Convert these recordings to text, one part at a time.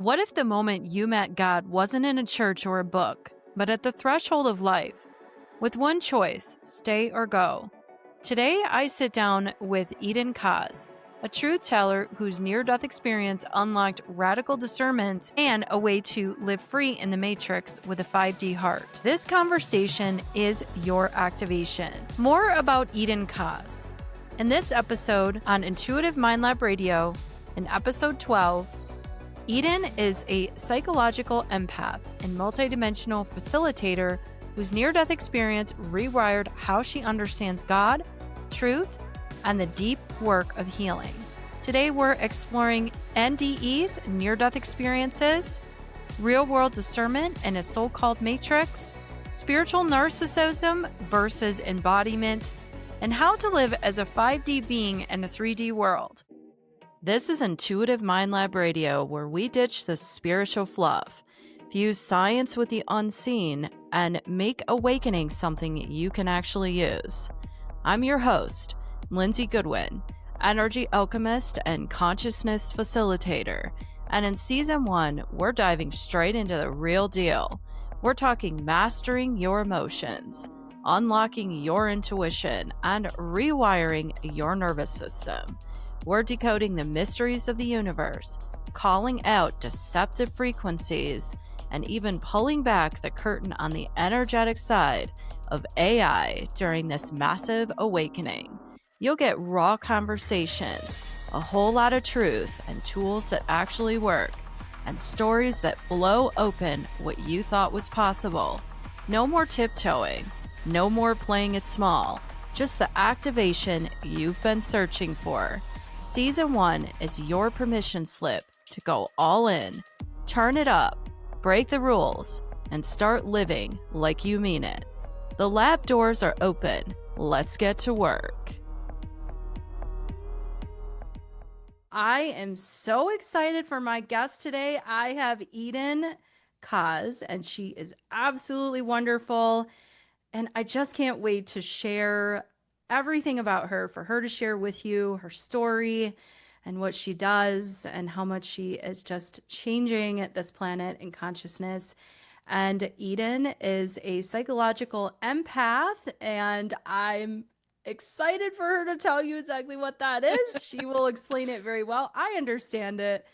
What if the moment you met God wasn't in a church or a book, but at the threshold of life? With one choice, stay or go. Today, I sit down with Eden Koz, a truth teller whose near-death experience unlocked radical discernment and a way to live free in the matrix with a 5D heart. This conversation is your activation. More about Eden Koz. In this episode on Intuitive Mind Lab Radio, in episode 12, Eden is a psychological empath and multidimensional facilitator whose near-death experience rewired how she understands God, truth, and the deep work of healing. Today, we're exploring NDE's near-death experiences, real-world discernment in a so-called matrix, spiritual narcissism versus embodiment, and how to live as a 5D being in a 3D world. This is Intuitive Mind Lab Radio, where we ditch the spiritual fluff, fuse science with the unseen, and make awakening something you can actually use. I'm your host, Lindsay Goodwin, energy alchemist and consciousness facilitator. And in season 1, we're diving straight into the real deal. We're talking mastering your emotions, unlocking your intuition, and rewiring your nervous system. We're decoding the mysteries of the universe, calling out deceptive frequencies, and even pulling back the curtain on the energetic side of AI during this massive awakening. You'll get raw conversations, a whole lot of truth, and tools that actually work, and stories that blow open what you thought was possible. No more tiptoeing, no more playing it small, just the activation you've been searching for. Season 1 is your permission slip to go all in, turn it up, break the rules, and start living like you mean it. The lab doors are open. Let's get to work. I am so excited for my guest today. I have Eden Koz, and she is absolutely wonderful. And I just can't wait to share everything about her, for her to share with you her story and what she does and how much she is just changing this planet and consciousness. And Eden is a psychological empath, and I'm excited for her to tell you exactly what that is. She will explain it very well. I understand it,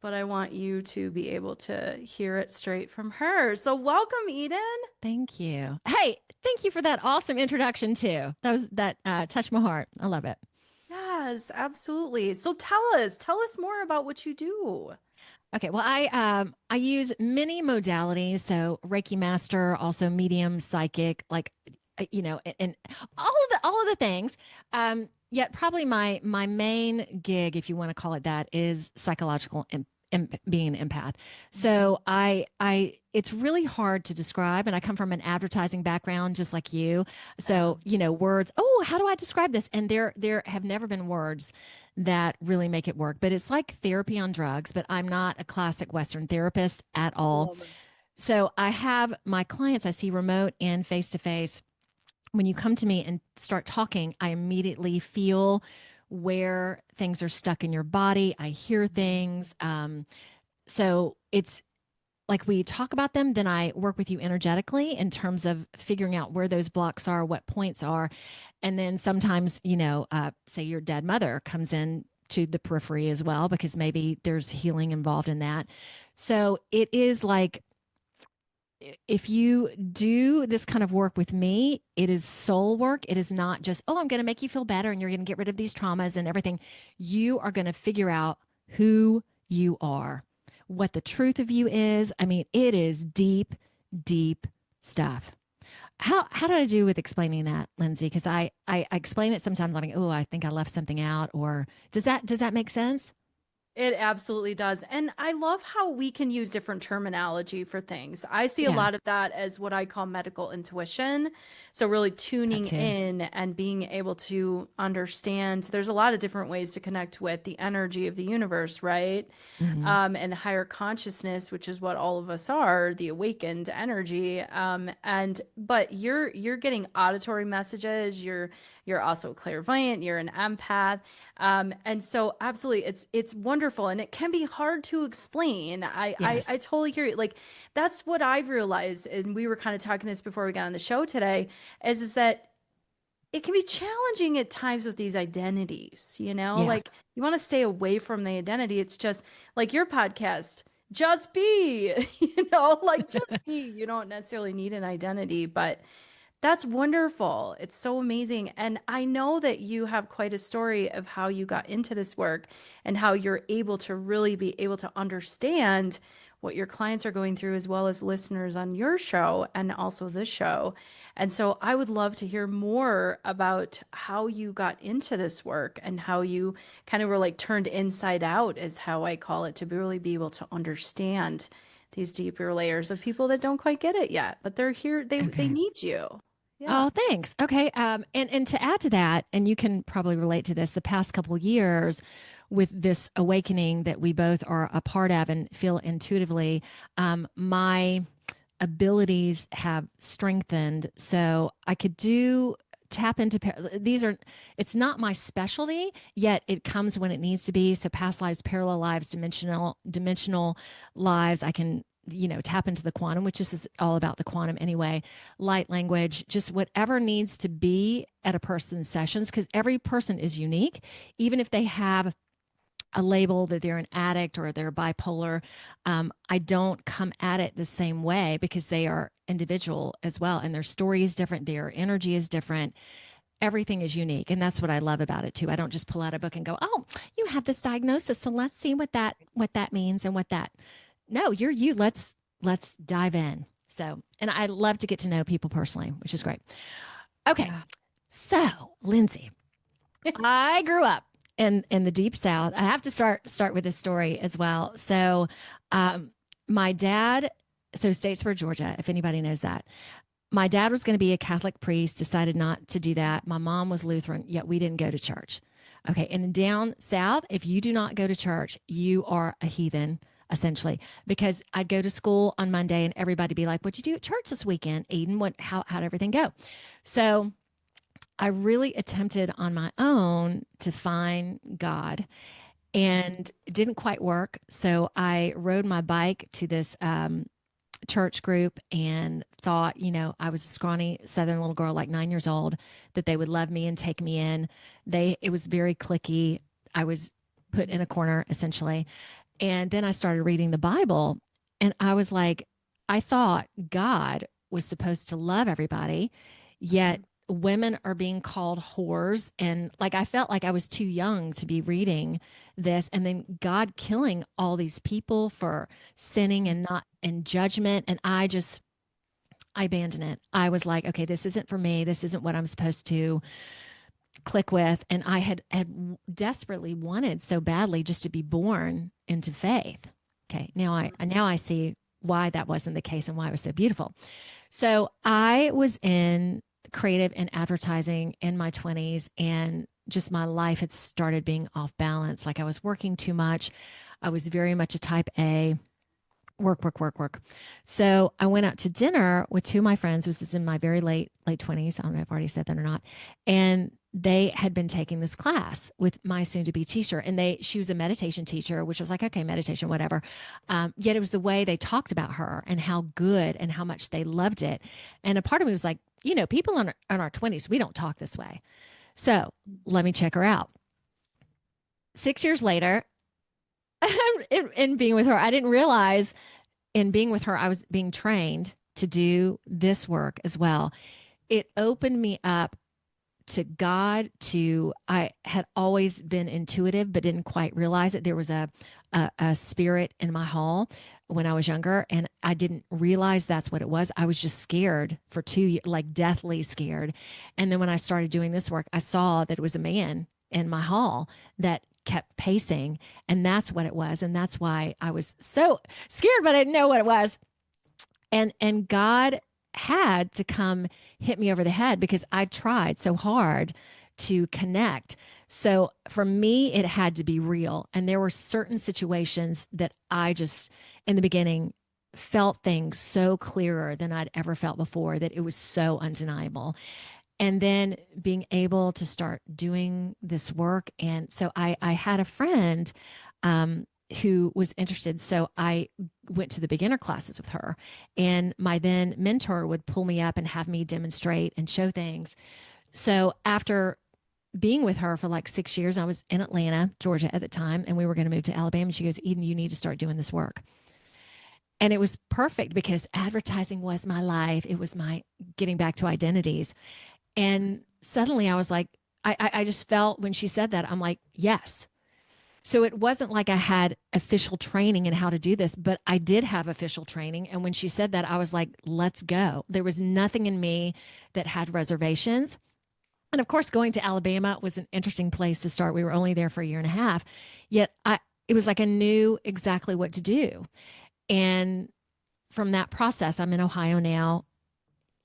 but I want you to be able to hear it straight from her. So welcome, Eden. Thank you. Hey, thank you for that awesome introduction too. That touched my heart. I love it. Yes, absolutely. So tell us more about what you do. Okay, well, I use many modalities, so Reiki master, also medium, psychic, like and all of the things. Yet probably my main gig, if you want to call it that, is psychological being an empath. So I it's really hard to describe, and I come from an advertising background just like you. So, words, oh, how do I describe this? And there have never been words that really make it work, but it's like therapy on drugs, but I'm not a classic Western therapist at all. So I have my clients I see remote and face to face. When you come to me and start talking, I immediately feel where things are stuck in your body. I hear things. So it's like we talk about them, then I work with you energetically in terms of figuring out where those blocks are, what points are. And then sometimes, say your dead mother comes in to the periphery as well, because maybe there's healing involved in that. So it is like, if you do this kind of work with me, it is soul work. It is not just, oh, I'm going to make you feel better and you're going to get rid of these traumas and everything. You are going to figure out who you are, what the truth of you is. I mean, it is deep, deep stuff. How did I do with explaining that, Lindsay? Because I explain it sometimes. I'm like, oh, I think I left something out. Or does that make sense? It absolutely does. And I love how we can use different terminology for things. I see a lot of that as what I call medical intuition. So really tuning in and being able to understand. There's a lot of different ways to connect with the energy of the universe, right? And the higher consciousness, which is what all of us are, the awakened energy. But you're getting auditory messages. You're also clairvoyant. You're an empath. And so absolutely it's wonderful and it can be hard to explain. I Yes. totally hear you. Like that's what I've realized, and we were kind of talking this before we got on the show today, is that it can be challenging at times with these identities, Yeah. like you want to stay away from the identity. It's just like your podcast, just be, like just be. You don't necessarily need an identity, but that's wonderful. It's so amazing. And I know that you have quite a story of how you got into this work and how you're able to really be able to understand what your clients are going through, as well as listeners on your show and also this show. And so I would love to hear more about how you got into this work and how you kind of were like turned inside out, is how I call it, to really be able to understand these deeper layers of people that don't quite get it yet, but they're here. They Okay. need you. Yeah. Oh, thanks. Okay. And to add to that, and you can probably relate to this, the past couple years with this awakening that we both are a part of and feel intuitively, my abilities have strengthened. So I could tap into these are it's not my specialty, yet it comes when it needs to be. So past lives, parallel lives, dimensional lives, I can tap into the quantum, which is all about the quantum anyway, light language, just whatever needs to be at a person's sessions, because every person is unique. Even if they have a label that they're an addict or they're bipolar, I don't come at it the same way because they are individual as well. And their story is different. Their energy is different. Everything is unique. And that's what I love about it too. I don't just pull out a book and go, oh, you have this diagnosis. So let's see what that means and what that. No, you're you. Let's dive in. So, and I love to get to know people personally, which is great. Okay. Yeah. So, Lindsay, I grew up in the deep South. I have to start with this story as well. So, my dad, so Statesboro, Georgia, if anybody knows that, my dad was going to be a Catholic priest, decided not to do that. My mom was Lutheran, yet we didn't go to church. Okay, and down south, if you do not go to church, you are a heathen, essentially. Because I'd go to school on Monday, and everybody be like, "What'd you do at church this weekend, Eden? How'd everything go?" So I really attempted on my own to find God, and it didn't quite work. So I rode my bike to this church group and thought, I was a scrawny Southern little girl, like 9 years old, that they would love me and take me in. It was very cliquey. I was put in a corner essentially. And then I started reading the Bible, and I was like, I thought God was supposed to love everybody, yet women are being called whores. And like, I felt like I was too young to be reading this. And then God killing all these people for sinning and not in judgment. And I abandoned it. I was like, okay, this isn't for me. This isn't what I'm supposed to click with. And I had desperately wanted so badly just to be born into faith. Okay. Now I see why that wasn't the case and why it was so beautiful. So I was in creative and advertising in my 20s, and just my life had started being off balance. Like I was working too much. I was very much a type A, work, work, work, work. So I went out to dinner with two of my friends. This is in my very late 20s. I don't know if I've already said that or not. And they had been taking this class with my soon-to-be teacher, and she was a meditation teacher, which was like, okay, meditation, whatever. Yet it was the way they talked about her and how good and how much they loved it. And a part of me was like, people in our 20s, we don't talk this way. So let me check her out. 6 years later, in being with her, I didn't realize in being with her, I was being trained to do this work as well. It opened me up to God. I had always been intuitive, but didn't quite realize it. There was a spirit in my hall when I was younger, and I didn't realize that's what it was. I was just scared for 2 years, like deathly scared. And then when I started doing this work, I saw that it was a man in my hall that kept pacing, and that's what it was. And that's why I was so scared, but I didn't know what it was. And God had to come hit me over the head because I tried so hard to connect. So for me, it had to be real. And there were certain situations that I just, in the beginning, felt things so clearer than I'd ever felt before, that it was so undeniable. and then being able to start doing this work. And so I had a friend who was interested. So I went to the beginner classes with her, and my then mentor would pull me up and have me demonstrate and show things. So after being with her for like 6 years, I was in Atlanta, Georgia at the time, and we were going to move to Alabama. She goes, Eden, you need to start doing this work. And it was perfect because advertising was my life. It was my getting back to identities. And suddenly I was like, I just felt when she said that, I'm like, yes. So it wasn't like I had official training in how to do this, but I did have official training. And when she said that, I was like, let's go. There was nothing in me that had reservations. And of course, going to Alabama was an interesting place to start. We were only there for a year and a half, yet it was like I knew exactly what to do. And from that process, I'm in Ohio now.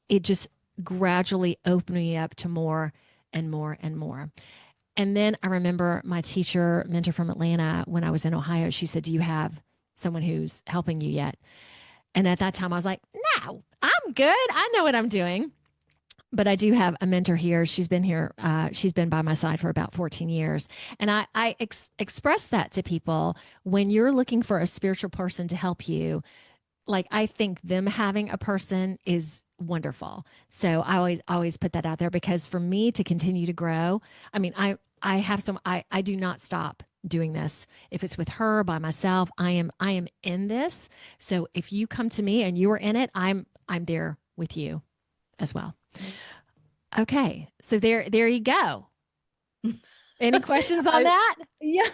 It just gradually opened me up to more and more and more. And then I remember my mentor from Atlanta, when I was in Ohio, she said, do you have someone who's helping you yet? And at that time, I was like, no, I'm good. I know what I'm doing. But I do have a mentor here. She's been here. She's been by my side for about 14 years. And I express that to people when you're looking for a spiritual person to help you. Like, I think them having a person is wonderful. So I always put that out there, because for me to continue to grow, I mean, I do not stop doing this. If it's with her, by myself, I am in this. So if you come to me and you are in it, I'm there with you as well. Okay. So there you go. Any questions on that? Yeah,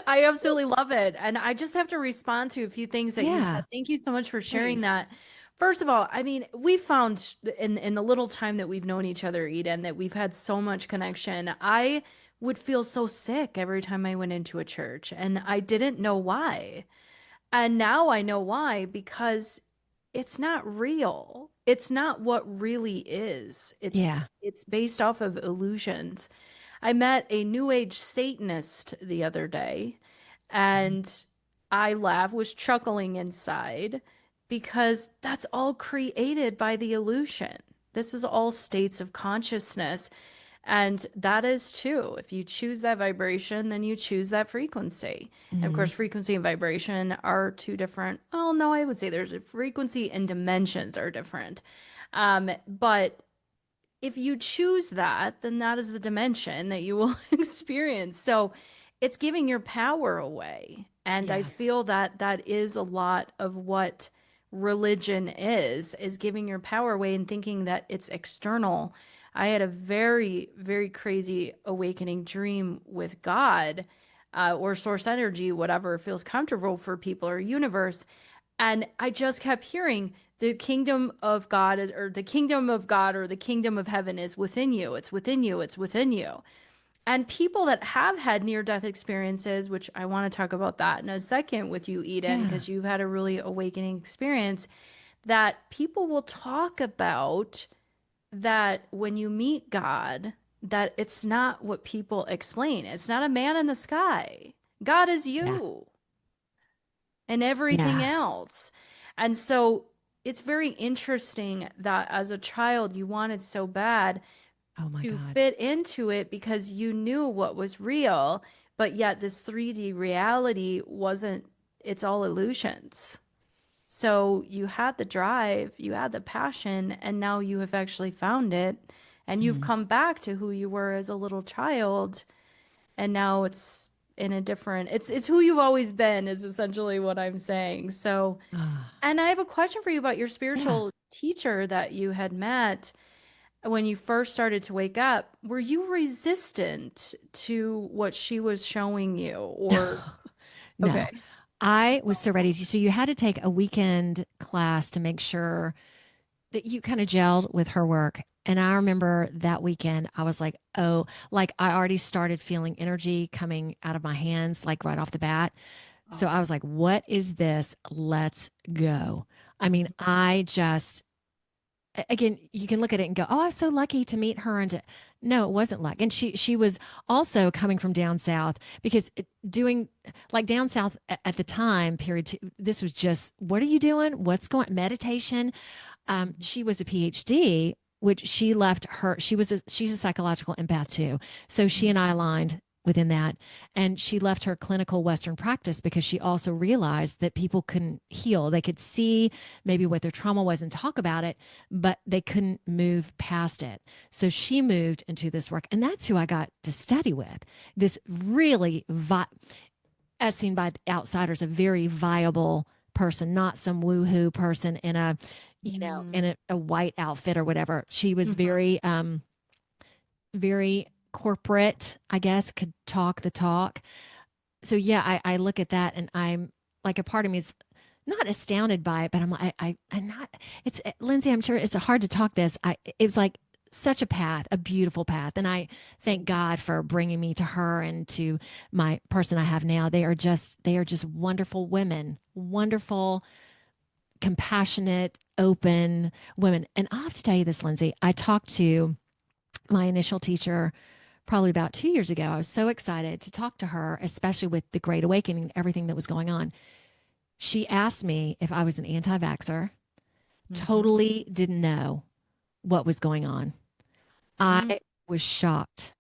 I absolutely love it. And I just have to respond to a few things that you said. Thank you so much for sharing that. First of all, I mean, we found in the little time that we've known each other, Eden, that we've had so much connection. I would feel so sick every time I went into a church, and I didn't know why. And now I know why, because it's not real. It's not what really is. It's based off of illusions. I met a New Age Satanist the other day, and I was chuckling inside, because that's all created by the illusion. This is all states of consciousness. And that is too. If you choose that vibration, then you choose that frequency. And of course, frequency and vibration are two different. Oh, no, I would say there's a frequency and dimensions are different. But if you choose that, then that is the dimension that you will experience. So it's giving your power away. And I feel that that is a lot of what religion is giving your power away and thinking that it's external. I had a very, very crazy awakening dream with God, or source energy, whatever feels comfortable for people, or universe. And I just kept hearing the kingdom of God, or the kingdom of God, or the kingdom of heaven is within you. It's within you. It's within you. And people that have had near-death experiences, which I want to talk about that in a second with you, Eden, because you've had a really awakening experience, that people will talk about that when you meet God, that it's not what people explain. It's not a man in the sky. God is you and everything else. And so it's very interesting that as a child, you wanted so bad to fit into it because you knew what was real, but yet this 3D reality wasn't, it's all illusions. So you had the drive, you had the passion, and now you have actually found it, and you've come back to who you were as a little child, and now it's in a different, it's who you've always been, is essentially what I'm saying. So, and I have a question for you about your spiritual teacher that you had met when you first started to wake up. Were you resistant to what she was showing you, or? No. Okay. I was so ready. So you had to take a weekend class to make sure that you kind of gelled with her work. And I remember that weekend, I was like, oh, like I already started feeling energy coming out of my hands, like right off the bat. So I was like, what is this? Let's go. I mean, again, you can look at it and go, oh, I was so lucky to meet her. And no, it wasn't luck. And she was also coming from down south, because doing like down south at the time period, this was just, what are you doing? What's going, meditation? She was a PhD which she left her, she's a psychological empath too. So she and I aligned within that. And she left her clinical Western practice because she also realized that people couldn't heal. They could see maybe what their trauma was and talk about it, but they couldn't move past it. So she moved into this work. And that's who I got to study with. This really, as seen by outsiders, a very viable person, not some woohoo person in a, in a white outfit or whatever. She was very, very corporate, I guess, could talk the talk. So yeah, I look at that and I'm like, a part of me is not astounded by it, but I'm like, I'm not, it's Lindsay, I'm sure it's hard to talk this. It was like such a path, a beautiful path. And I thank God for bringing me to her and to my person I have now. They are just wonderful women, wonderful, compassionate, open women. And I have to tell you this, Lindsay, I talked to my initial teacher probably about 2 years ago. I was so excited to talk to her, especially with the Great Awakening, everything that was going on. She asked me if I was an anti-vaxxer, totally didn't know what was going on. I was shocked.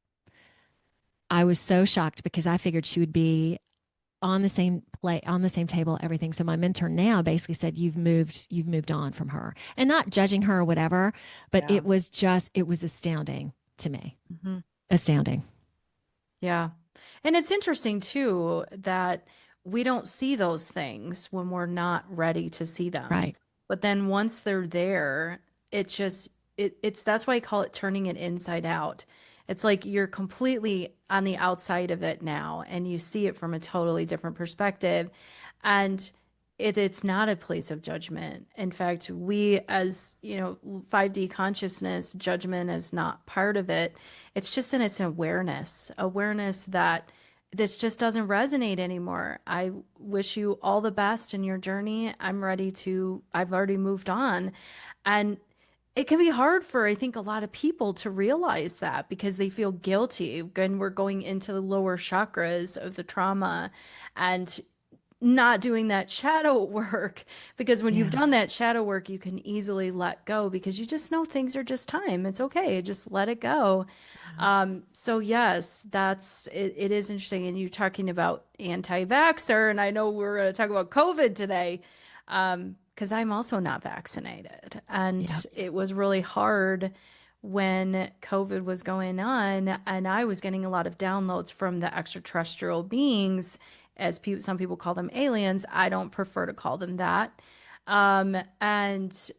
I was so shocked because I figured she would be on the same on the same table, everything. So my mentor now basically said, you've moved on from her, and not judging her or whatever, but it was astounding to me. Astounding. Yeah. And it's interesting too that we don't see those things when we're not ready to see them. Right. But then once they're there, it's that's why I call it turning it inside out. It's like you're completely on the outside of it now and you see it from a totally different perspective. And it's not a place of judgment. In fact, we as, 5D consciousness, judgment is not part of it. It's just in its awareness that this just doesn't resonate anymore. I wish you all the best in your journey. I've already moved on. And it can be hard for, I think, a lot of people to realize that because they feel guilty. Again, we're going into the lower chakras of the trauma and not doing that shadow work, because when you've done that shadow work, you can easily let go because you just know things are just time. It's okay. Just let it go. So yes, it is interesting. And you're talking about anti-vaxxer, and I know we're going to talk about COVID today. Because I'm also not vaccinated. And it was really hard when COVID was going on. And I was getting a lot of downloads from the extraterrestrial beings, as some people call them aliens. I don't prefer to call them that. And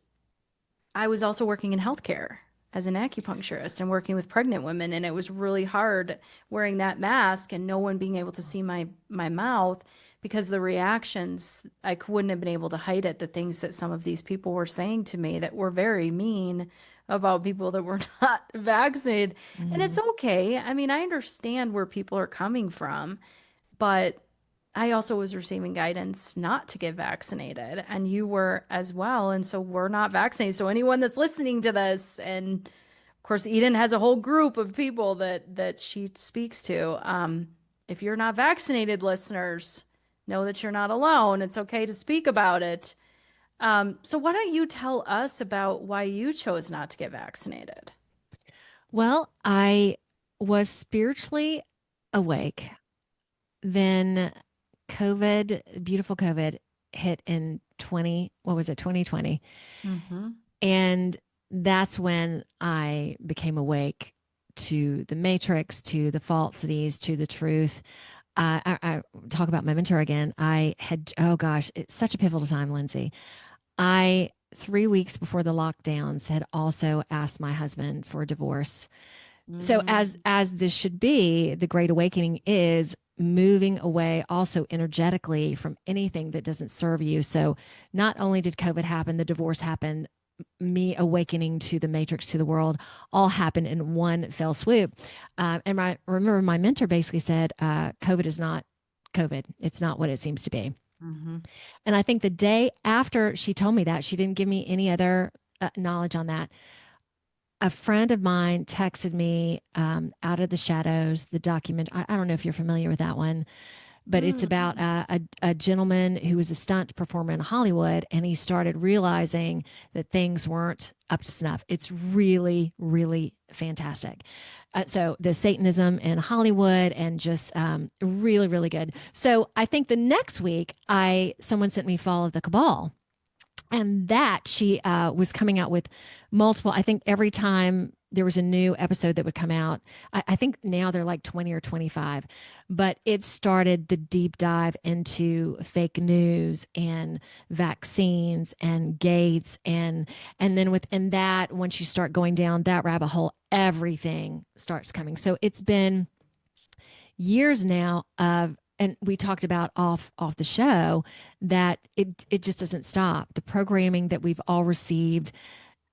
I was also working in healthcare as an acupuncturist and working with pregnant women. And it was really hard wearing that mask and no one being able to see my mouth, because the reactions, I wouldn't have been able to hide it. The things that some of these people were saying to me that were very mean about people that were not vaccinated. And it's okay. I mean, I understand where people are coming from, but I also was receiving guidance not to get vaccinated, and you were as well. And so we're not vaccinated. So anyone that's listening to this, and of course, Eden has a whole group of people that she speaks to. If you're not vaccinated, listeners, know that you're not alone. It's okay to speak about it. So why don't you tell us about why you chose not to get vaccinated? Well, I was spiritually awake. Then COVID, beautiful COVID, hit in 2020. And that's when I became awake to the matrix, to the falsities, to the truth. I talk about my mentor again. I had, oh gosh, it's such a pivotal time, Lindsay. 3 weeks before the lockdowns, had also asked my husband for a divorce. So as this should be, the Great Awakening is moving away also energetically from anything that doesn't serve you. So not only did COVID happen, the divorce happened, me awakening to the matrix, to the world, all happened in one fell swoop. And I remember my mentor basically said, COVID is not COVID. It's not what it seems to be. And I think the day after she told me that, she didn't give me any other knowledge on that. A friend of mine texted me, Out of the Shadows, the document. I don't know if you're familiar with that one, but it's about a gentleman who was a stunt performer in Hollywood, and he started realizing that things weren't up to snuff. It's really, really fantastic. So the Satanism in Hollywood, and just really, really good. So I think the next week, someone sent me Fall of the Cabal, and that she was coming out with multiple. I think every time there was a new episode that would come out, I think now they're like 20 or 25, but it started the deep dive into fake news and vaccines and gates, and then within that, once you start going down that rabbit hole, everything starts coming. So it's been years now of, and we talked about off the show, that it just doesn't stop. The programming that we've all received,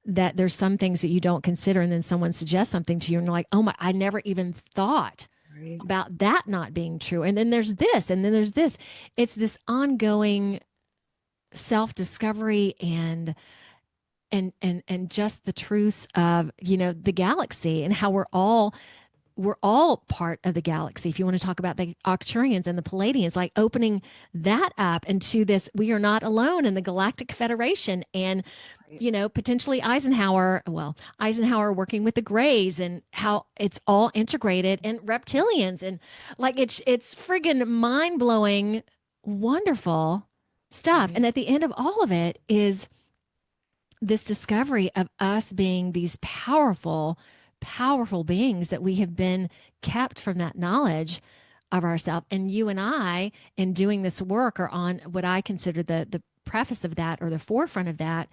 that there's some things that you don't consider, and then someone suggests something to you and you're like, oh my, I never even thought about that not being true. And then there's this, and then there's this. It's this ongoing self-discovery and just the truths of, the galaxy, and how we're all part of the galaxy. If you want to talk about the Arcturians and the Palladians, like opening that up into this, we are not alone in the Galactic Federation. And, potentially Eisenhower working with the Greys, and how it's all integrated, and reptilians, and like, it's friggin' mind blowing, wonderful stuff. And at the end of all of it is this discovery of us being these powerful beings, that we have been kept from that knowledge of ourselves. And you and I, in doing this work, are on what I consider the preface of that, or the forefront of that.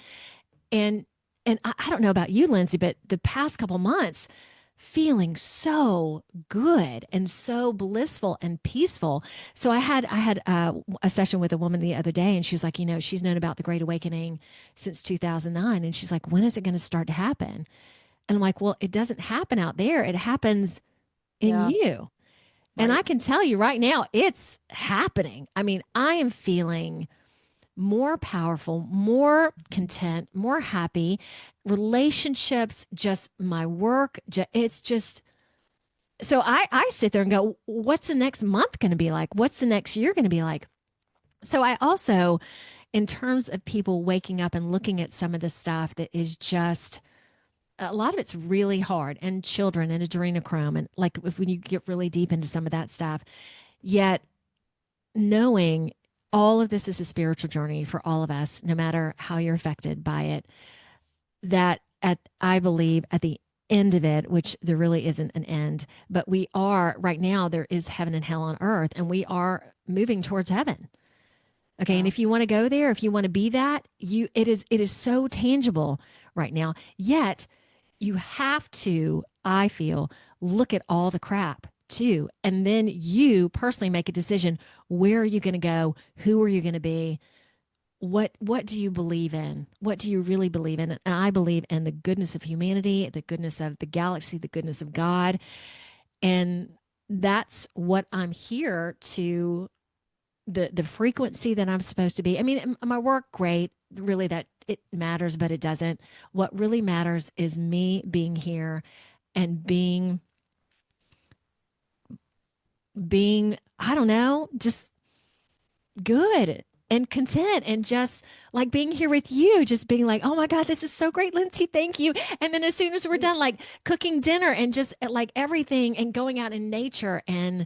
And I don't know about you, Lindsay, but the past couple months, feeling so good and so blissful and peaceful. So I had a session with a woman the other day, and she was like, she's known about the Great Awakening since 2009, and she's like, when is it going to start to happen? And I'm like, well, it doesn't happen out there. It happens in you. Right. And I can tell you right now, it's happening. I mean, I am feeling more powerful, more content, more happy. Relationships, just my work, it's just, so I sit there and go, what's the next month going to be like? What's the next year going to be like? So I also, in terms of people waking up and looking at some of the stuff that is just, a lot of it's really hard, and children and adrenochrome, and like, when you get really deep into some of that stuff, yet knowing all of this is a spiritual journey for all of us, no matter how you're affected by it, that I believe at the end of it, which there really isn't an end, but we are right now, there is heaven and hell on earth, and we are moving towards heaven. Okay. And if you want to go there, if you want to be that, it is so tangible right now. Yet you have to, I feel, look at all the crap too. And then you personally make a decision. Where are you going to go? Who are you going to be? What do you believe in? What do you really believe in? And I believe in the goodness of humanity, the goodness of the galaxy, the goodness of God. And that's what I'm here to, the frequency that I'm supposed to be. I mean, my work, great, really, that it matters, but it doesn't. What really matters is me being here and being, I don't know, just good and content, and just like being here with you, just being like, oh my God, this is so great, Lindsay, thank you. And then as soon as we're done, like cooking dinner and just like everything, and going out in nature, and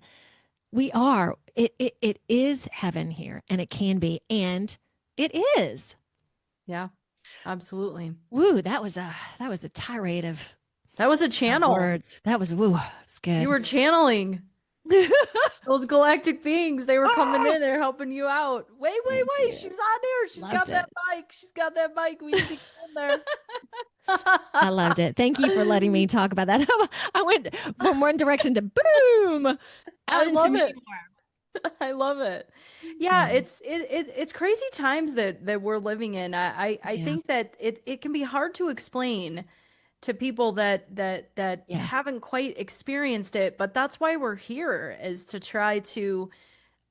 it is heaven here, and it can be, and it is. Yeah, absolutely. Woo, that was a tirade of, that was a channel words. That was, woo, it's good. You were channeling those galactic beings. They were coming in, they're helping you out. Wait, she's on there. She's got that mic. She's got that mic. We need to get in there. I loved it. Thank you for letting me talk about that. I went from one direction to boom, out into me more. I love it. Yeah, it's crazy times that we're living in. I think that it can be hard to explain to people that haven't quite experienced it, but that's why we're here, is to try to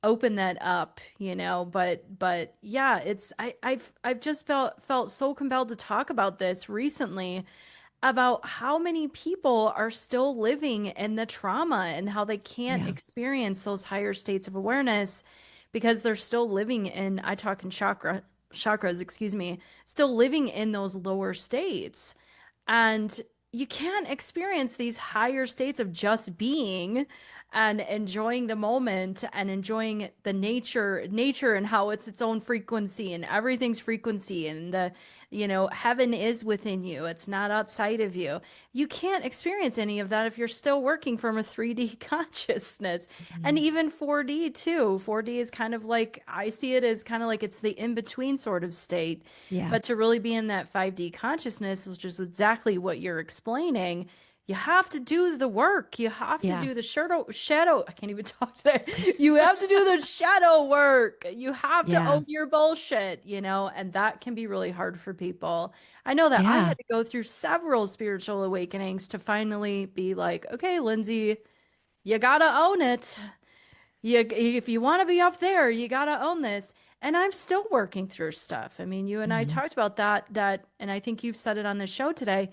open that up, but yeah, I've just felt so compelled to talk about this recently. about how many people are still living in the trauma and how they can't Yeah. experience those higher states of awareness because they're still living in, I talk in chakras, excuse me, still living in those lower states. And you can't experience these higher states of just being and enjoying the moment and enjoying the nature and how it's its own frequency and everything's frequency and heaven is within you. It's not outside of you. You can't experience any of that if you're still working from a 3D consciousness and Mhm. even 4D too. 4D is kind of like, I see it as kind of like it's the in-between sort of state. Yeah. But to really be in that 5D consciousness, which is exactly what you're explaining, you have to do the work. You have to Yeah. do the shadow. I can't even talk today. You have to do the shadow work. You have to Yeah. own your bullshit, and that can be really hard for people. I know that I Yeah. had to go through several spiritual awakenings to finally be like, okay, Lindsay, you gotta own it. If you want to be up there, you got to own this. And I'm still working through stuff. I mean, you and I Mhm. talked about that, and I think you've said it on the show today.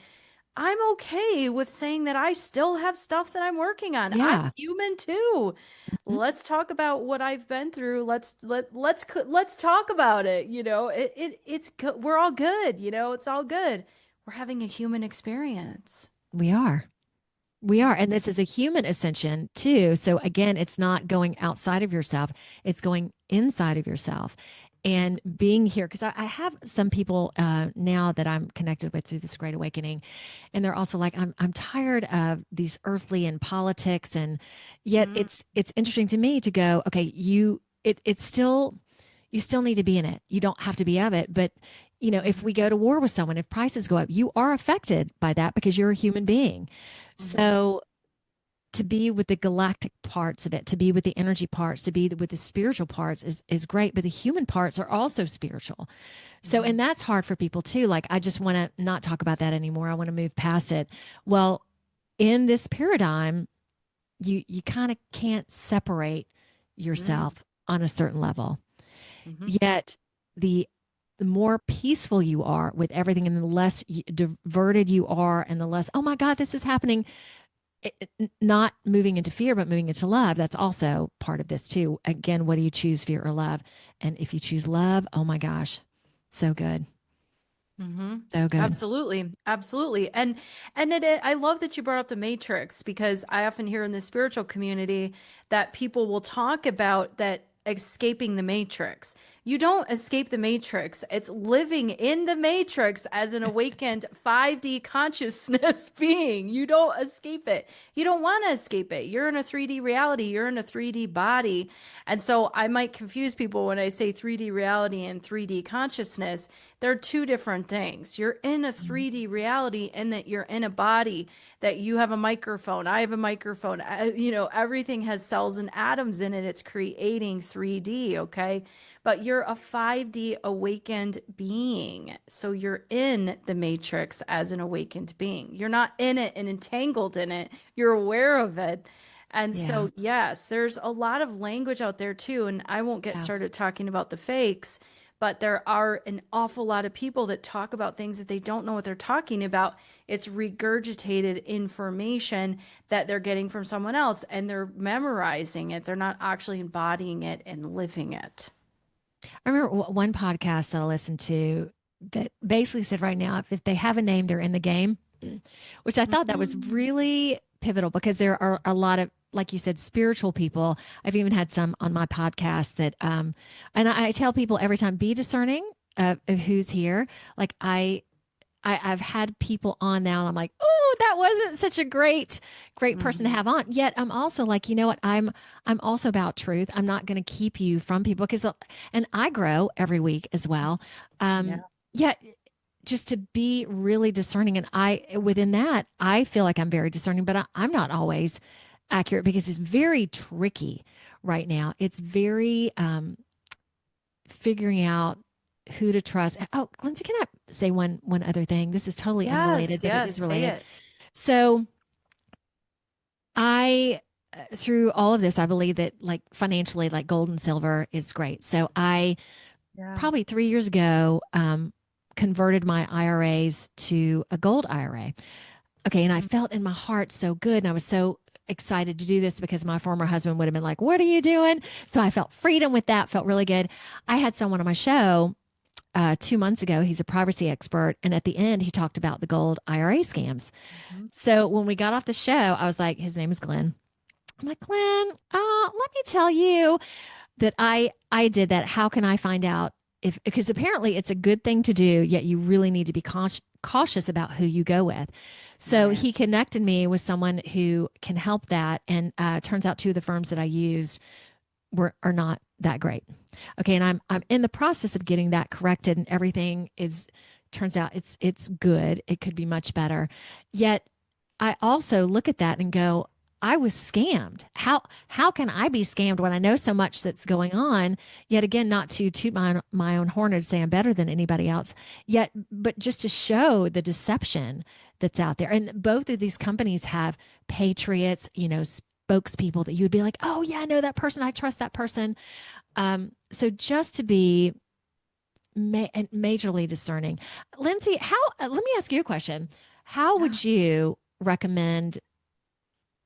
I'm okay with saying that I still have stuff that I'm working on. I'm Yeah. human too. Mhm. Let's talk about what I've been through. Let's talk about it. We're all good. It's all good. We're having a human experience. We are. We are. And this is a human ascension too. So again, it's not going outside of yourself, it's going inside of yourself and being here. Because I have some people now that I'm connected with through this great awakening. And they're also like, I'm tired of these earthly and politics. And yet Mhm. it's interesting to me to go, okay, it's still, you still need to be in it. You don't have to be of it. But if we go to war with someone, if prices go up, you are affected by that because you're a human being. Mhm. So to be with the galactic parts of it, to be with the energy parts, to be with the spiritual parts is great, but the human parts are also spiritual. So, Mhm. and that's hard for people too. Like, I just want to not talk about that anymore. I want to move past it. Well, in this paradigm, you kind of can't separate Mhm. yourself on a certain level. Mhm. Yet the more peaceful you are with everything and the less diverted you are and the less, oh my God, this is happening, not moving into fear, but moving into love. That's also part of this too. Again, what do you choose, fear or love? And if you choose love, oh my gosh, so good. Mm-hmm. So good. Absolutely. Absolutely. I love that you brought up the matrix because I often hear in the spiritual community that people will talk about that escaping the matrix. You don't escape the matrix. It's living in the matrix as an awakened 5D consciousness being. You don't escape it. You don't want to escape it. You're in a 3D reality. You're in a 3D body. And so I might confuse people when I say 3D reality and 3D consciousness. They're two different things. You're in a 3D reality and that you're in a body, that you have a microphone. I have a microphone. Everything has cells and atoms in it. It's creating 3D, okay? But you're a 5D awakened being. So you're in the matrix as an awakened being. You're not in it and entangled in it. You're aware of it. And Yeah. so, yes, there's a lot of language out there too. And I won't get Yeah. started talking about the fakes, but there are an awful lot of people that talk about things that they don't know what they're talking about. It's regurgitated information that they're getting from someone else and they're memorizing it. They're not actually embodying it and living it. I remember one podcast that I listened to that basically said right now, if they have a name, they're in the game, which I thought that was Mm. really pivotal because there are a lot of, like you said, spiritual people. I've even had some on my podcast that, and I tell people every time, be discerning of who's here. Like I've had people on now and I'm like, oh, that wasn't such a great person to Mhm. have on. Yet I'm also like, you know what? I'm also about truth. I'm not going to keep you from people because, and I grow every week as well. Yeah. Yeah, just to be really discerning. And within that, I feel like I'm very discerning, but I'm not always accurate because it's very tricky right now. It's very, figuring out who to trust. Oh, Lindsay, can I say one other thing? This is totally unrelated, Yes, but it yes, is say related. it. So I through all of this, I believe that like financially, like gold and silver is great. So I Yeah. probably 3 years ago, converted my IRAs to a gold IRA. Okay. And I felt in my heart so good. And I was so excited to do this because my former husband would have been like, "What are you doing?" So I felt freedom with that, felt really good. I had someone on my show 2 months ago. He's a privacy expert. And at the end, he talked about the gold IRA scams. Mhm. So when we got off the show, I was like, his name is Glenn. I'm like, "Glenn, let me tell you that I did that. How can I find out if, because apparently it's a good thing to do, yet you really need to be cautious about who you go with." So Right. he connected me with someone who can help that. And turns out two of the firms that I used are not that great. Okay. And I'm in the process of getting that corrected, and everything is, turns out it's good. It could be much better. Yet I also look at that and go, I was scammed. How can I be scammed when I know so much that's going on? Yet again, not to toot my own horn and say I'm better than anybody else. Yet, but just to show the deception that's out there. And both of these companies have patriots, spokespeople that you would be like, "Oh yeah, I know that person. I trust that person." So just to be majorly discerning, Lindsay. Let me ask you a question. How Yeah. would you recommend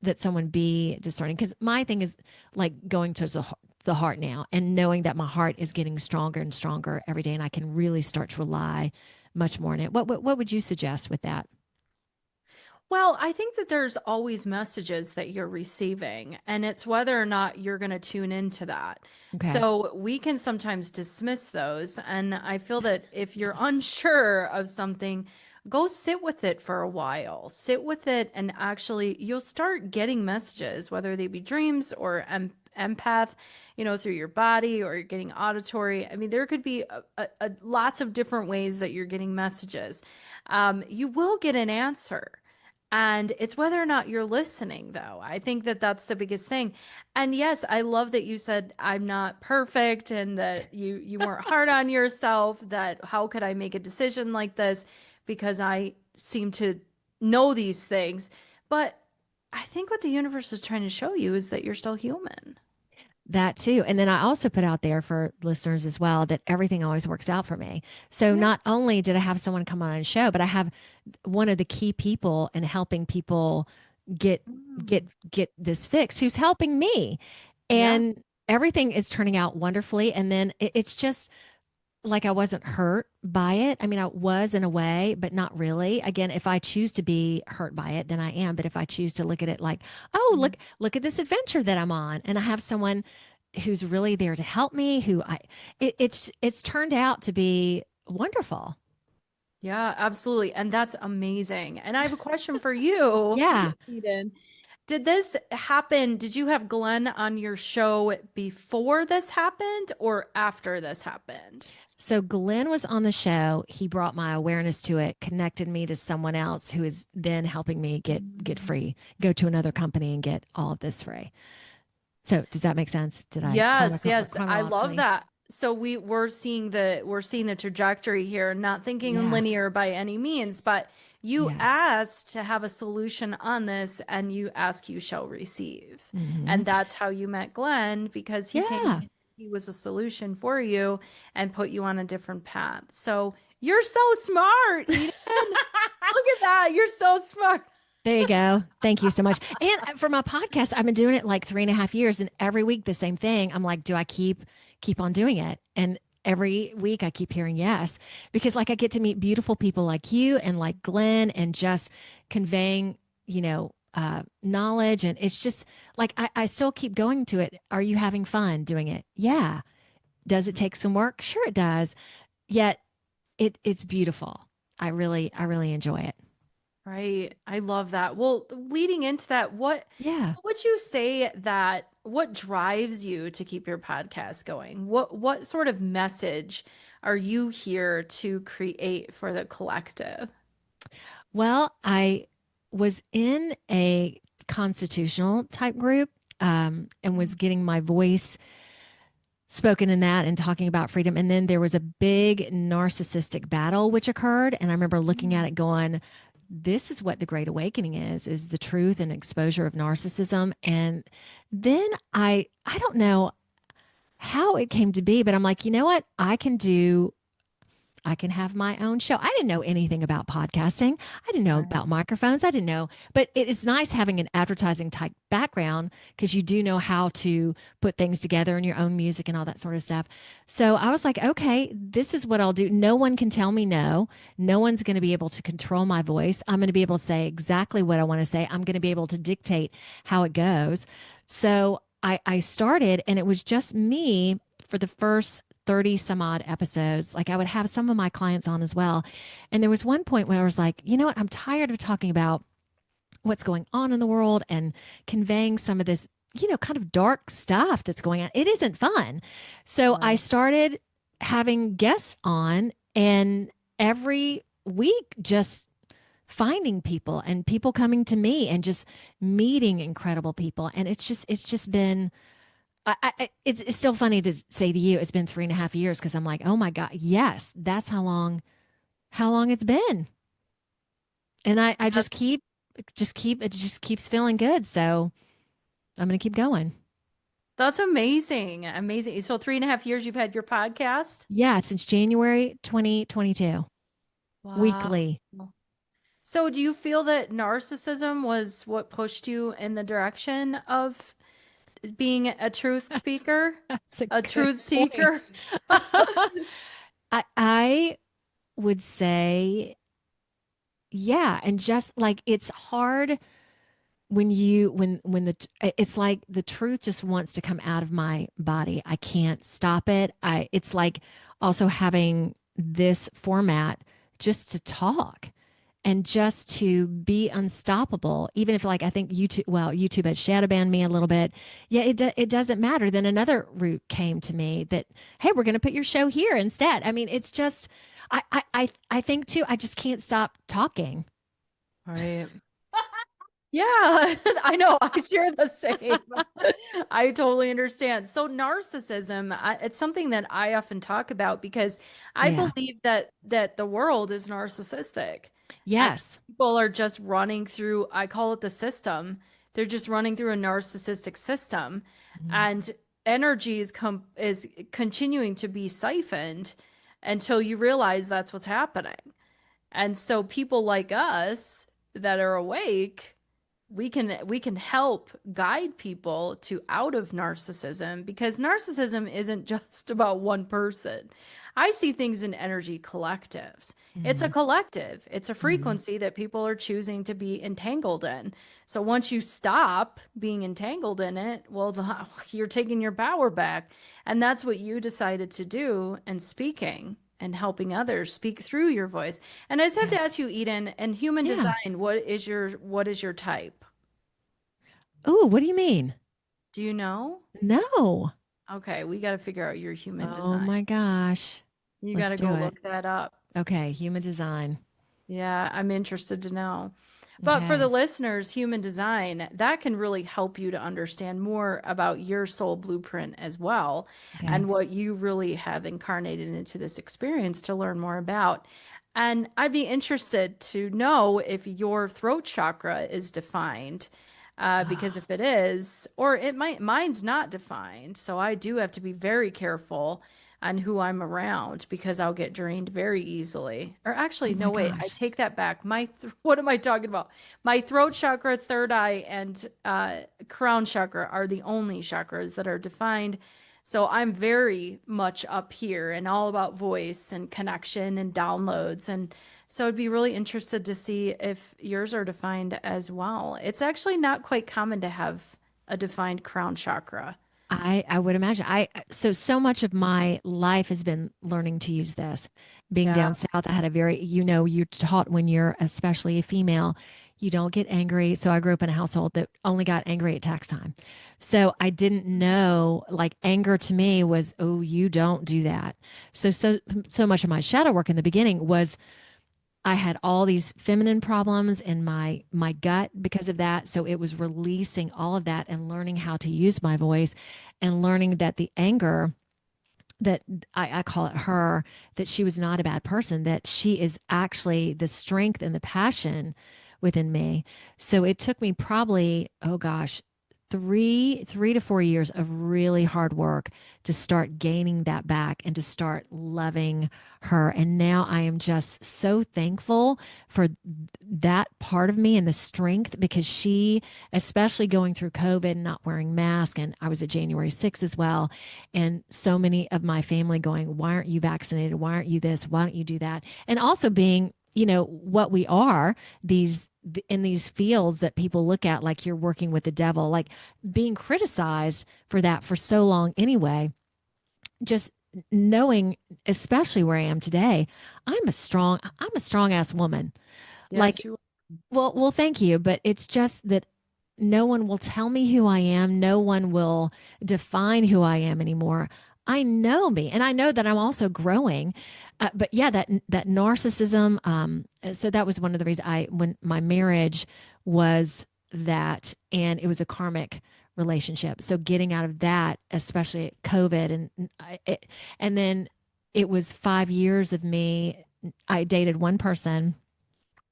that someone be discerning? Because my thing is like going towards the heart now, and knowing that my heart is getting stronger and stronger every day, and I can really start to rely much more on it. What would you suggest with that? Well, I think that there's always messages that you're receiving, and it's whether or not you're going to tune into that. Okay. So we can sometimes dismiss those. And I feel that if you're Yes. unsure of something, go sit with it for a while. Sit with it, and actually, you'll start getting messages, whether they be dreams or empath, through your body, or you're getting auditory. I mean, there could be lots of different ways that you're getting messages. You will get an answer. And it's whether or not you're listening, though. I think that that's the biggest thing. And yes, I love that you said I'm not perfect, and that you weren't hard on yourself, that how could I make a decision like this because I seem to know these things. But I think what the universe is trying to show you is that you're still human. That too. And then I also put out there for listeners as well that everything always works out for me. So Yeah. not only did I have someone come on a show, but I have one of the key people in helping people get get Mm. get this fixed, who's helping me. Yeah. And everything is turning out wonderfully. And then it's just like I wasn't hurt by it. I mean, I was in a way, but not really. Again, if I choose to be hurt by it, then I am. But if I choose to look at it like, "Oh, Mhm. look at this adventure that I'm on," and I have someone who's really there to help me, it's turned out to be wonderful. Yeah, absolutely. And that's amazing. And I have a question for you, Yeah. Eden. Did this happen? Did you have Glenn on your show before this happened or after this happened? So Glenn was on the show. He brought my awareness to it, connected me to someone else who is then helping me get Mm. free, go to another company and get all of this free. So does that make sense? Did I Yes, yes, I love chronologically? that. So we're seeing the trajectory here, not thinking Yeah. linear by any means, but you Yes. asked to have a solution on this, and you ask, you shall receive. Hmm. And that's how you met Glenn, because he came Yeah. in, he was a solution for you and put you on a different path. So you're so smart, Eden. Look at that. You're so smart. There you go. Thank you so much. And for my podcast, I've been doing it like 3.5 years, and every week the same thing. I'm like, do I keep on doing it? And every week I keep hearing yes, because like I get to meet beautiful people like you and like Glenn, and just conveying, knowledge. And it's just like I still keep going to it. Are you having fun doing it? Yeah. Does it take some work? Sure, it does. Yet it's beautiful. I really enjoy it. Right. I love that. Well, leading into that, Yeah. what would you say that what drives you to keep your podcast going? What sort of message are you here to create for the collective? Well, I was in a constitutional type group, and was getting my voice spoken in that and talking about freedom. And then there was a big narcissistic battle which occurred. And I remember looking at Mm. it going, this is what the Great Awakening is the truth and exposure of narcissism. And then I don't know how it came to be, but I'm like, you know what? I can have my own show. I didn't know anything about podcasting. I didn't know Right. about microphones. I didn't know, but it is nice having an advertising type background because you do know how to put things together and your own music and all that sort of stuff. So I was like, okay, this is what I'll do. No one can tell me no. No one's going to be able to control my voice. I'm going to be able to say exactly what I want to say. I'm going to be able to dictate how it goes. So I started, and it was just me for the first 30 some odd episodes. Like I would have some of my clients on as well. And there was one point where I was like, you know what? I'm tired of talking about what's going on in the world and conveying some of this, kind of dark stuff that's going on. It isn't fun. So I Right. started having guests on, and every week just finding people and people coming to me and just meeting incredible people. And it's just been, it's still funny to say to you, it's been 3.5 years because I'm like, oh my God, yes, that's how long it's been. And I it just keeps feeling good. So I'm going to keep going. That's amazing. Amazing. So 3.5 years you've had your podcast? Yeah, since January 2022, Wow. weekly. So do you feel that narcissism was what pushed you in the direction of being a truth speaker, That's a a good truth point. seeker? I would say, yeah. And just like it's hard when it's like the truth just wants to come out of my body. I can't stop it. It's like also having this format just to talk and just to be unstoppable. Even if like I think YouTube had shadow banned me a little bit. Yeah, it doesn't matter. Then another route came to me that, hey, we're going to put your show here instead. I mean, it's just I think too, I just can't stop talking. Right. Yeah, I know. I share the same. I totally understand. So narcissism, it's something that I often talk about because I Yeah. believe that the world is narcissistic. And Yes. people are just running through, I call it the system. They're just running through a narcissistic system, Mhm. and energy is continuing to be siphoned until you realize that's what's happening. And so people like us that are awake, we can help guide people to out of narcissism, because narcissism isn't just about one person. I see things in energy collectives. It's a Mhm. collective. It's a Mhm. frequency that people are choosing to be entangled in. So once you stop being entangled in it, well, you're taking your power back. And that's what you decided to do in speaking and helping others speak through your voice. And I just have to Yes. ask you, Eden, in human Yeah. design, what is your type? Oh, what do you mean? Do you know? No. Okay, we got to figure out your human Oh design. my gosh. You got Let's to do go it. look that up. Okay. Human design. Yeah, I'm interested to know. But for the Okay. listeners, human design, that can really help you to understand more about your soul blueprint as well, Okay. and what you really have incarnated into this experience to learn more about. And I'd be interested to know if your throat chakra is defined, because if it is, or mine's not defined. So I do have to be very careful on who I'm around because I'll get drained very easily. Or Oh actually, my no, wait, I gosh. take that back. What am I talking about? My throat chakra, third eye, and crown chakra are the only chakras that are defined. So I'm very much up here and all about voice and connection and downloads. And so I'd be really interested to see if yours are defined as well. It's actually not quite common to have a defined crown chakra. I would imagine. So much of my life has been learning to use this. Being Yeah. down south, I had a very, you're taught when you're especially a female, you don't get angry. So I grew up in a household that only got angry at tax time. So I didn't know, like, anger to me was, oh, you don't do that. So much of my shadow work in the beginning was I had all these feminine problems in my gut because of that. So it was releasing all of that and learning how to use my voice and learning that the anger that I call it her, that she was not a bad person, that she is actually the strength and the passion within me. So it took me probably, oh gosh, three to 4 years of really hard work to start gaining that back and to start loving her. And now I am just so thankful for that part of me and the strength, because she, especially going through COVID and not wearing masks, and I was at January 6th as well, and so many of my family going, why aren't you vaccinated? Why aren't you this? Why don't you do that? And also being, what we are, these in these fields that people look at like you're working with the devil, like being criticized for that for so long anyway. Just knowing, especially where I am today, I'm a strong ass woman. Like, Yes, you. well, thank you, but it's just that no one will tell me who I am. No one will define who I am anymore. I know me, and I know that I'm also growing. But yeah, that narcissism. So that was one of the reasons when my marriage was that, and it was a karmic relationship. So getting out of that, especially at COVID, and then it was 5 years of me. I dated one person,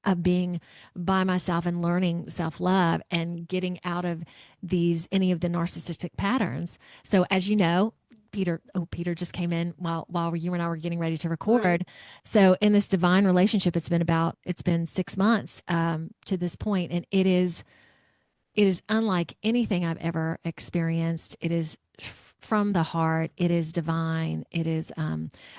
of being by myself and learning self-love and getting out of any of the narcissistic patterns. So as you know, Peter just came in while you and I were getting ready to record. So in this divine relationship, it's been 6 months to this point, and it is unlike anything I've ever experienced. It is from the heart. It is divine. It is,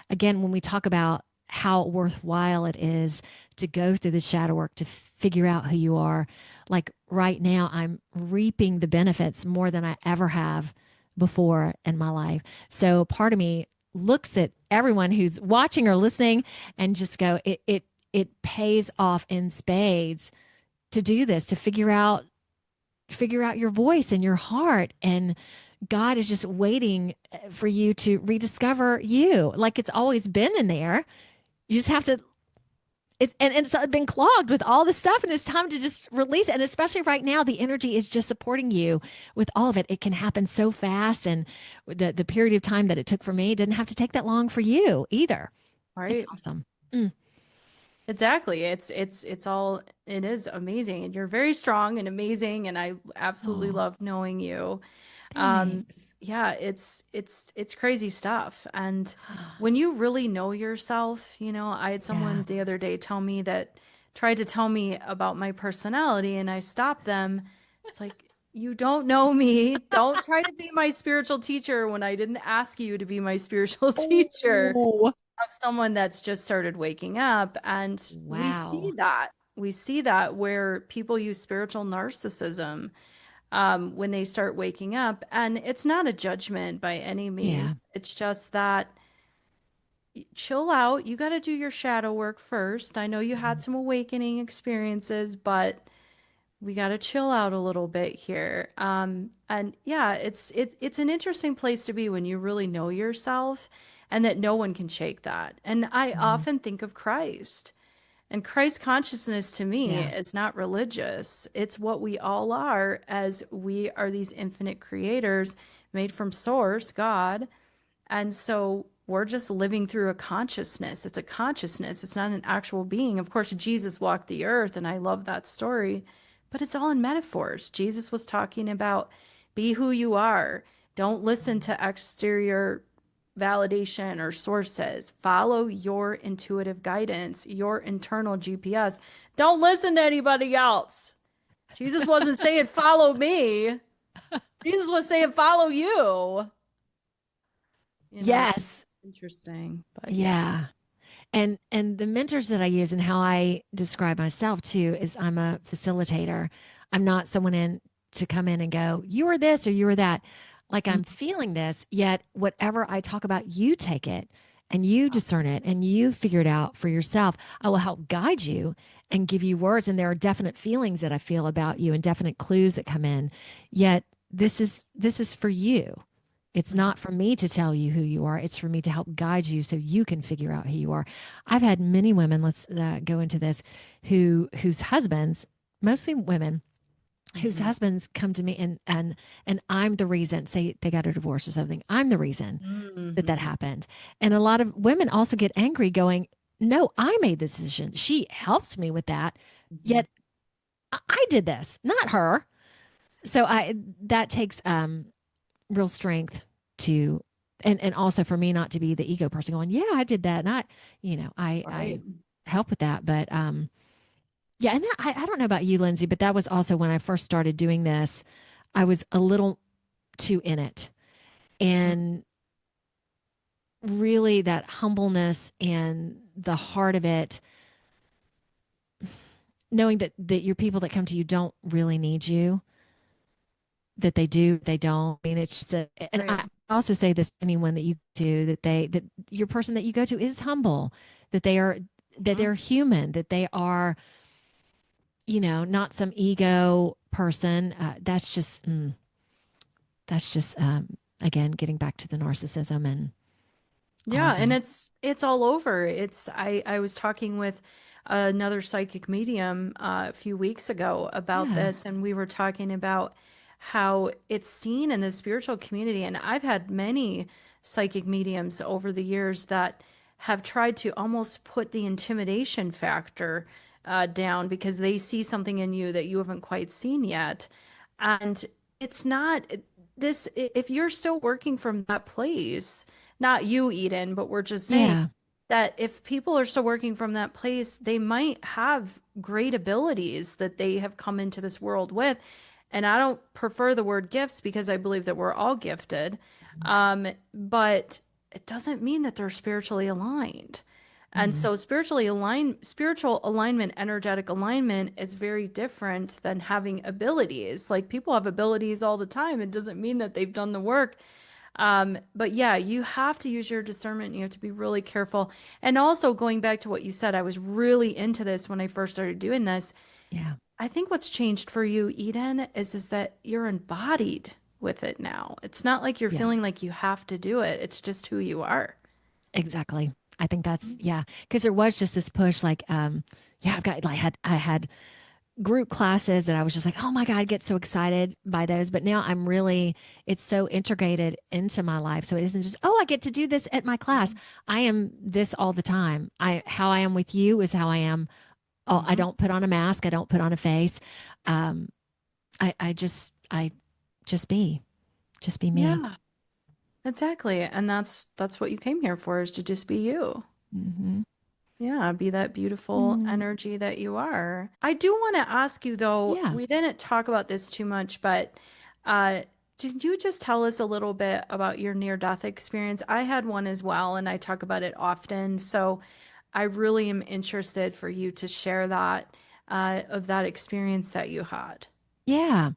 again, when we talk about how worthwhile it is to go through the shadow work to figure out who you are. Like right now, I'm reaping the benefits more than I ever have before in my life. So part of me looks at everyone who's watching or listening and just go, it pays off in spades to do this, to figure out your voice and your heart. And God is just waiting for you to rediscover you. Like it's always been in there. You just have to, it's been clogged with all this stuff, and it's time to just release it. And especially right now, the energy is just supporting you with all of it. It can happen so fast. And the period of time that it took for me, it didn't have to take that long for you either. It's Right. awesome. Exactly. It is amazing. And you're very strong and amazing. And I absolutely Oh, love knowing you. Um, thanks. yeah, it's crazy stuff. And when you really know yourself, I had Yeah. someone the other day tried to tell me about my personality, and I stopped them. It's like, you don't know me. Don't try to be my spiritual teacher when I didn't ask you to be my spiritual teacher Oh, of someone that's just started waking up. And we see wow. that. We see that where people use spiritual narcissism when they start waking up. And it's not a judgment by any Yeah. means. It's just that chill out. You got to do your shadow work first. I know you had Mhm. some awakening experiences, but we got to chill out a little bit here. And yeah, it's an interesting place to be when you really know yourself and that no one can shake that. And I Mhm. often think of Christ. And Christ consciousness to me Yeah. is not religious. It's what we all are, as we are these infinite creators made from source, God. And so we're just living through a consciousness. It's a consciousness. It's not an actual being. Of course, Jesus walked the earth, and I love that story, but it's all in metaphors. Jesus was talking about be who you are. Don't listen Mhm. to exterior validation or sources. Follow your intuitive guidance, your internal GPS. Don't listen to anybody else. Jesus wasn't saying follow me. Jesus was saying follow you. It's Yes. interesting, but yeah. Yeah. And the mentors that I use and how I describe myself too is I'm a facilitator. I'm not someone in to come in and go, you are this or you are that. Like I'm feeling this, yet whatever I talk about, you take it and you discern it and you figure it out for yourself. I will help guide you and give you words. And there are definite feelings that I feel about you and definite clues that come in. Yet this is for you. It's Mhm. not for me to tell you who you are. It's for me to help guide you so you can figure out who you are. I've had many women, let's go into this, whose husbands, mostly women, whose Mhm. husbands come to me and I'm the reason, say they got a divorce or something. I'm the reason that Mhm. happened. And a lot of women also get angry going, "No, I made the decision. She helped me with that. Mhm. Yet I did this, not her." So that takes real strength to, and also for me not to be the ego person going, yeah, I did that. And I Right. help with that. But yeah. And I don't know about you, Lindsay, but that was also when I first started doing this, I was a little too in it. And really that humbleness and the heart of it, knowing that your people that come to you don't really need you, that they do, they don't. I mean, it's just and Right. I also say this to anyone that you go to, that your person that you go to is humble, that they are, that Mhm. they're human, that they are, not some ego person. That's just, again, getting back to the narcissism and all Yeah, of and that. it's all over. I was talking with another psychic medium a few weeks ago about Yeah. this, and we were talking about how it's seen in the spiritual community. And I've had many psychic mediums over the years that have tried to almost put the intimidation factor down because they see something in you that you haven't quite seen yet. And it's not this, if you're still working from that place, not you, Eden, but we're just saying Yeah. that if people are still working from that place, they might have great abilities that they have come into this world with. And I don't prefer the word gifts because I believe that we're all gifted. But it doesn't mean that they're spiritually aligned. And Mm-mm. so spiritual alignment, energetic alignment is very different than having abilities. Like people have abilities all the time. It doesn't mean that they've done the work. But yeah, you have to use your discernment. You have to be really careful. And also going back to what you said, I was really into this when I first started doing this. Yeah. I think what's changed for you, Eden, is that you're embodied with it now. It's not like you're Yeah. feeling like you have to do it. It's just who you are. Exactly. I think that's, yeah, because there was just this push, like, yeah, I had group classes that I was just like, oh my God, I get so excited by those. But now it's so integrated into my life. So it isn't just, oh, I get to do this at my class. I am this all the time. How I am with you is how I am. Oh, I Mm-hmm. don't put on a mask. I don't put on a face. Um, I just be me. Yeah, exactly. And that's what you came here for, is to just be you. Hmm. Yeah, be that beautiful Mm, energy that you are. I do want to ask you though, yeah. we didn't talk about this too much, but uh did you just tell us a little bit about your near-death experience? I had one as well, and I talk about it often. So I really am interested for you to share that of that experience that you had. Yeah.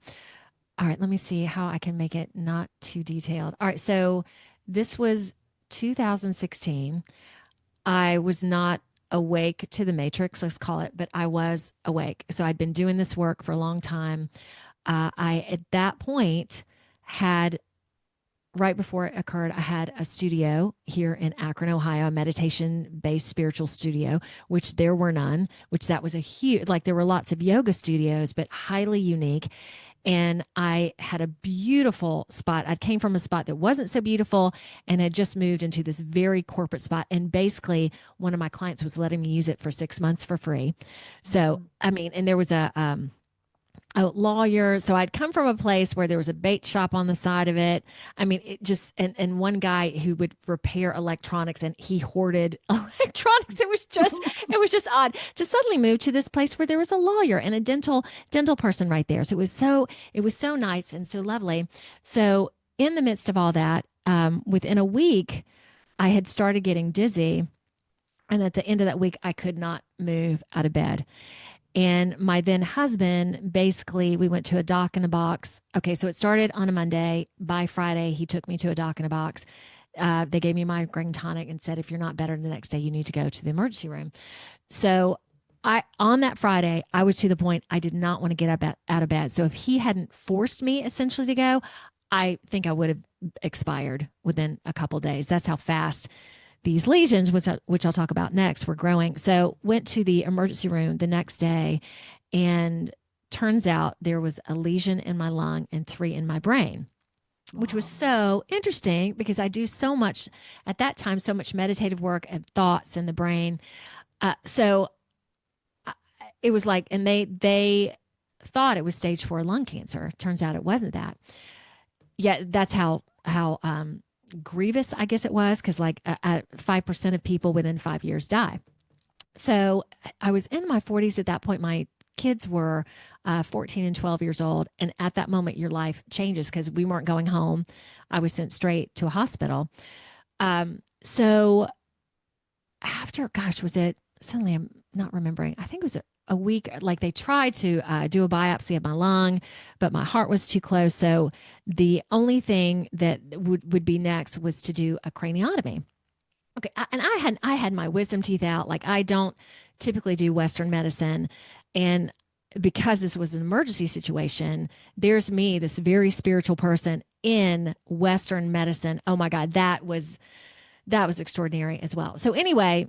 All right, let me see how I can make it not too detailed. All right, so this was 2016. I was not awake to the matrix, let's call it, but I was awake. So I'd been doing this work for a long time. I, at that point, had, right before it occurred, I had a studio here in Akron, Ohio, a meditation based spiritual studio, which there were none, which that was a huge, like there were lots of yoga studios, but highly unique. And I had a beautiful spot. I came from a spot that wasn't so beautiful and had just moved into this very corporate spot. And basically, one of my clients was letting me use it for 6 months for free. So, Mhm. I mean, and there was a lawyer. So I'd come from a place where there was a bait shop on the side of it. I mean, it just, and one guy who would repair electronics and he hoarded electronics. It was just odd to suddenly move to this place where there was a lawyer and a dental person right there. So it was so nice and so lovely. So in the midst of all that, within a week, I had started getting dizzy. And at the end of that week, I could not move out of bed. And my then husband, basically, we went to a doc in a box. Okay, so it started on a Monday. By Friday, he took me to a doc in a box. They gave me my migraine tonic and said, if you're not better the next day, you need to go to the emergency room. So on that Friday, I was to the point I did not want to get out of bed. So if he hadn't forced me essentially to go, I think I would have expired within a couple of days. That's how fast these lesions, which I'll talk about next, were growing. So went to the emergency room the next day, and turns out there was a lesion in my lung and three in my brain, which was Oh, so interesting because I do so much at that time, so much meditative work and thoughts in the brain. So it was like, and they thought it was stage 4 lung cancer. Turns out it wasn't that. Yet that's how grievous, I guess it was, because like 5% of people within 5 years die. So I was in my 40s at that point. My kids were 14 and 12 years old. And at that moment, your life changes because we weren't going home. I was sent straight to a hospital. So after, gosh, was it, suddenly I'm not remembering. I think it was a week, like they tried to do a biopsy of my lung, but my heart was too close. So the only thing that would be next was to do a craniotomy. Okay. And I had my wisdom teeth out. Like I don't typically do Western medicine. And because this was an emergency situation, there's me, this very spiritual person in Western medicine. Oh my God, that was extraordinary as well. So anyway,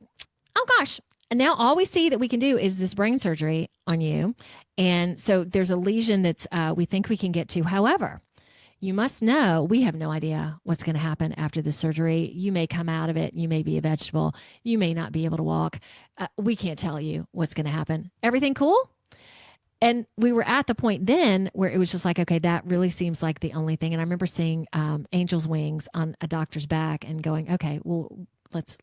oh gosh. And now all we see that we can do is this brain surgery on you. And so there's a lesion that's we think we can get to. However, you must know we have no idea what's going to happen after the surgery. You may come out of it. You may be a vegetable. You may not be able to walk. We can't tell you what's going to happen. Everything cool? And we were at the point then where it was just like, okay, that really seems like the only thing. And I remember seeing angel's wings on a doctor's back and going, okay, well,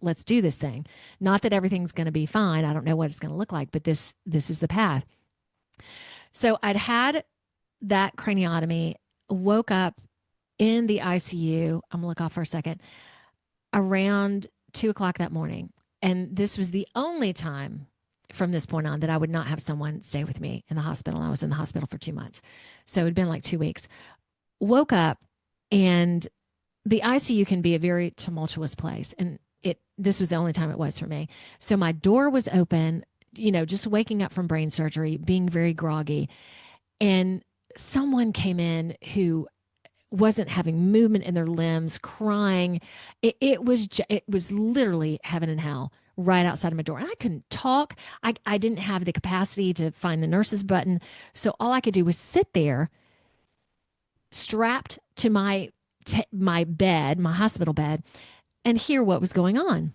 let's do this thing. Not that everything's going to be fine. I don't know what it's going to look like, but this is the path. So I'd had that craniotomy, woke up in the ICU. I'm gonna look off for a second, around 2:00 that morning. And this was the only time from this point on that I would not have someone stay with me in the hospital. I was in the hospital for 2 months. So it'd been like 2 weeks. Woke up, and the ICU can be a very tumultuous place. And this was the only time it was for me. So my door was open, just waking up from brain surgery, being very groggy. And someone came in who wasn't having movement in their limbs, crying. It was literally heaven and hell right outside of my door. And I couldn't talk. I didn't have the capacity to find the nurse's button. So all I could do was sit there strapped to my bed, my hospital bed, and hear what was going on.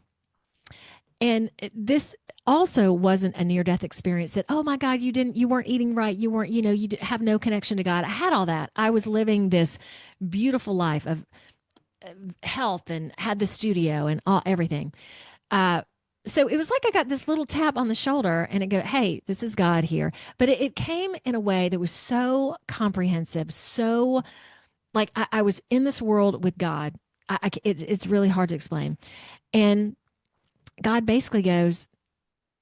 And this also wasn't a near-death experience that, oh my God, you weren't eating right. You weren't, you have no connection to God. I had all that. I was living this beautiful life of health and had the studio and everything. So it was like I got this little tap on the shoulder and it go, hey, this is God here. But it came in a way that was so comprehensive. So like I was in this world with God. It's really hard to explain. And God basically goes,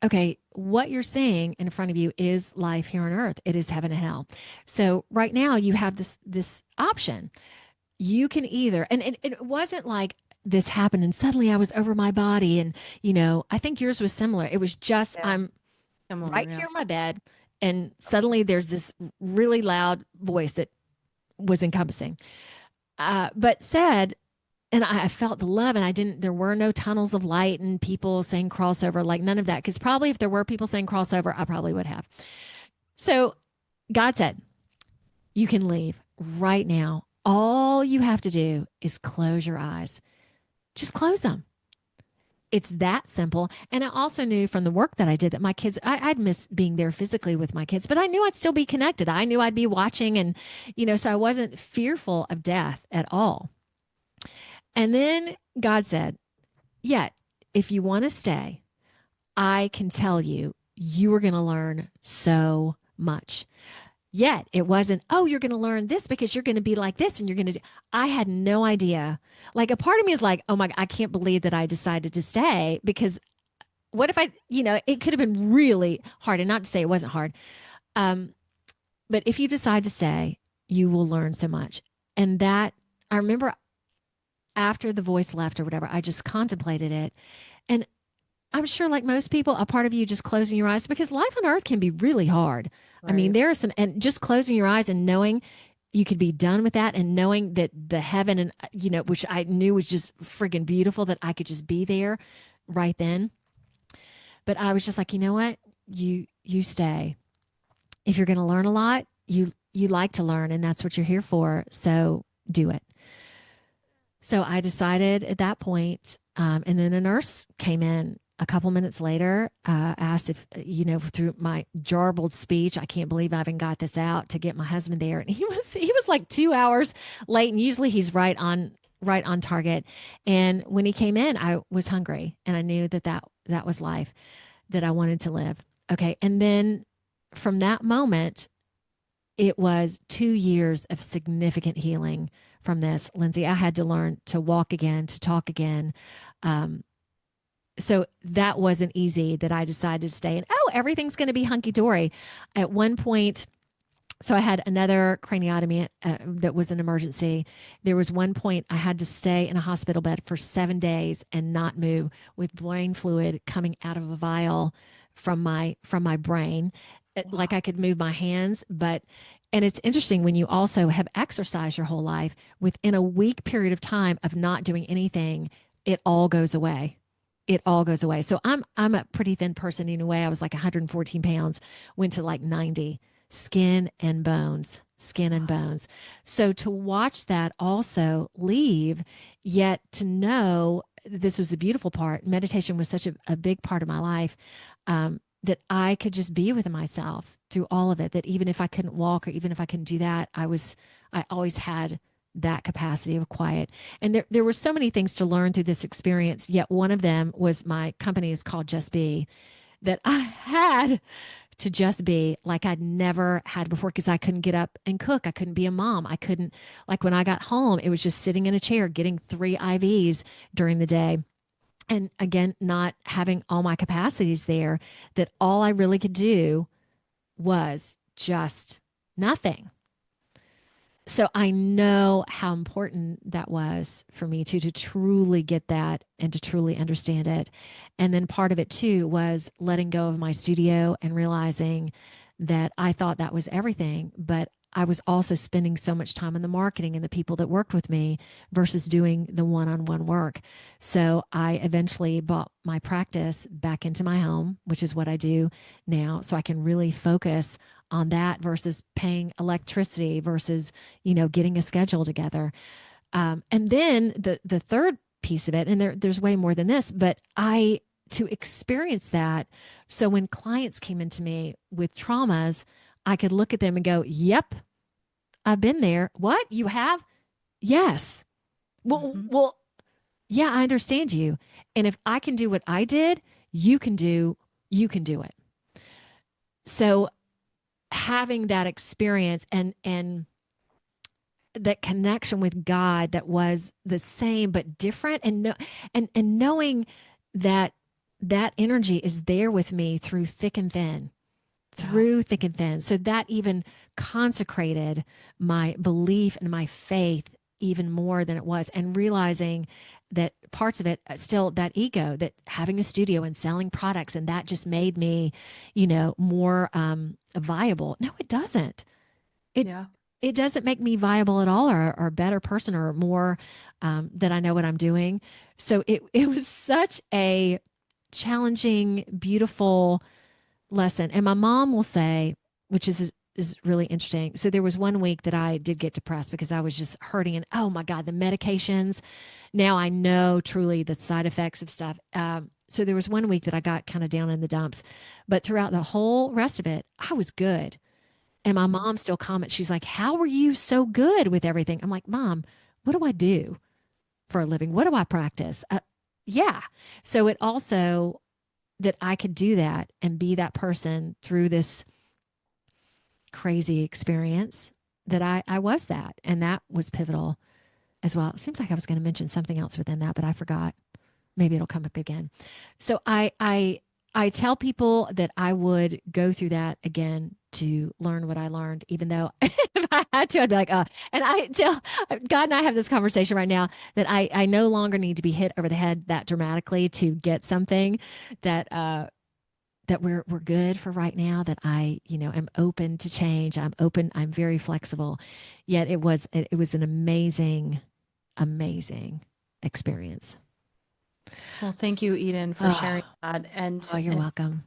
okay, what you're seeing in front of you is life here on earth. It is heaven and hell. So right now you have this option. You can either, and it wasn't like this happened and suddenly I was over my body. And, I think yours was similar. It was just, I'm right here in my bed. And suddenly there's this really loud voice that was encompassing, but said, and I felt the love, and there were no tunnels of light and people saying crossover, like none of that. Because probably if there were people saying crossover, I probably would have. So God said, you can leave right now. All you have to do is close your eyes. Just close them. It's that simple. And I also knew from the work that I did that my kids, I'd miss being there physically with my kids, but I knew I'd still be connected. I knew I'd be watching, and, so I wasn't fearful of death at all. And then God said, yet, if you want to stay, I can tell you, you are going to learn so much. Yet it wasn't, oh, you're going to learn this because you're going to be like this and you're going to do. I had no idea. Like a part of me is like, oh my, I can't believe that I decided to stay, because what if it could have been really hard, and not to say it wasn't hard. But if you decide to stay, you will learn so much. And that, I remember after the voice left or whatever, I just contemplated it. And I'm sure, like most people, a part of you just closing your eyes, because life on earth can be really hard. Right. I mean, there are some, and just closing your eyes and knowing you could be done with that, and knowing that the heaven and, which I knew was just friggin' beautiful, that I could just be there right then. But I was just like, you know what? You stay. If you're going to learn a lot, you like to learn, and that's what you're here for. So do it. So I decided at that point, and then a nurse came in a couple minutes later, asked if, through my jarbled speech, I can't believe I even got this out, to get my husband there. And he was like 2 hours late. And usually he's right on target. And when he came in, I was hungry, and I knew that was life that I wanted to live. Okay. And then from that moment, it was 2 years of significant healing from this, Lindsay. I had to learn to walk again, to talk again. So that wasn't easy, that I decided to stay, and everything's going to be hunky dory. At one point, so I had another craniotomy that was an emergency. There was one point I had to stay in a hospital bed for 7 days and not move, with brain fluid coming out of a vial from my brain. Like I could move my hands, and it's interesting, when you also have exercised your whole life, within a week period of time of not doing anything, it all goes away. It all goes away. So I'm a pretty thin person anyway. I was like 114 pounds, went to like 90, skin and bones, skin and bones. So to watch that also leave, yet to know, this was the beautiful part. Meditation was such a big part of my life, that I could just be with myself through all of it. That even if I couldn't walk, or even if I couldn't do that, I always had that capacity of quiet. And there were so many things to learn through this experience. Yet one of them was, my company is called Just Be, that I had to just be like I'd never had before, because I couldn't get up and cook. I couldn't be a mom. I couldn't, like when I got home, it was just sitting in a chair, getting 3 IVs during the day. And again, not having all my capacities there, that all I really could do was just nothing. So I know how important that was for me to truly get that and to truly understand it. And then part of it too was letting go of my studio and realizing that I thought that was everything, but I was also spending so much time in the marketing and the people that worked with me versus doing the one-on-one work. So I eventually bought my practice back into my home, which is what I do now. So I can really focus on that versus paying electricity versus, getting a schedule together. And then the third piece of it, and there's way more than this, but to experience that. So when clients came into me with traumas, I could look at them and go, yep, I've been there. What? You have? Yes. Well, yeah, I understand you. And if I can do what I did, you can do it. So having that experience and that connection with God that was the same but different, and knowing that energy is there with me through thick and thin. So that even consecrated my belief and my faith even more than it was. And realizing that parts of it, still that ego, that having a studio and selling products, and that just made me, more viable. No, it doesn't. It doesn't make me viable at all, or a better person, or more that I know what I'm doing. So it was such a challenging, beautiful lesson. And my mom will say, which is really interesting. So there was one week that I did get depressed because I was just hurting, and oh my God, the medications. Now I know truly the side effects of stuff. So there was one week that I got kind of down in the dumps, but throughout the whole rest of it, I was good. And my mom still comments, she's like, how are you so good with everything? I'm like, Mom, what do I do for a living? What do I practice? Yeah. So it also, that I could do that and be that person through this crazy experience, that I was that. And that was pivotal as well. It seems like I was going to mention something else within that, but I forgot. Maybe it'll come up again. So I tell people that I would go through that again to learn what I learned, even though if I had to, I'd be like, and I tell God, and I have this conversation right now, that I no longer need to be hit over the head that dramatically to get something, that we're good for right now, that I, am open to change. I'm open. I'm very flexible. Yet it was an amazing, amazing experience. Well, thank you, Eden, for sharing that. You're welcome.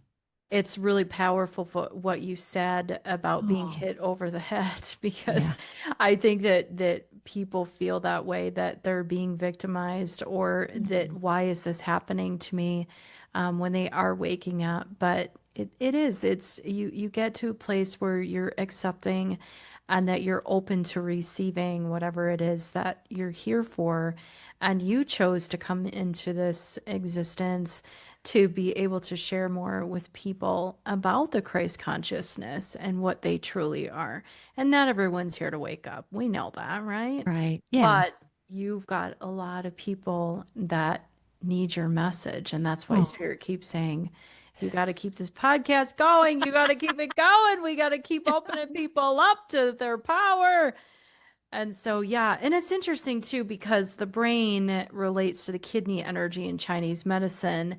It's really powerful for what you said about being hit over the head, because I think that people feel that way, that they're being victimized, or that why is this happening to me? when they are waking up. But it's you get to a place where you're accepting and that you're open to receiving whatever it is that you're here for. And you chose to come into this existence to be able to share more with people about the Christ consciousness and what they truly are. And not everyone's here to wake up. We know that, right? Right. Yeah. But you've got a lot of people that need your message. And that's why Oh, Spirit keeps saying, you got to keep this podcast going. You got to keep it going. We got to keep opening people up to their power. And so, yeah. And it's interesting too, because the brain relates to the kidney energy in Chinese medicine.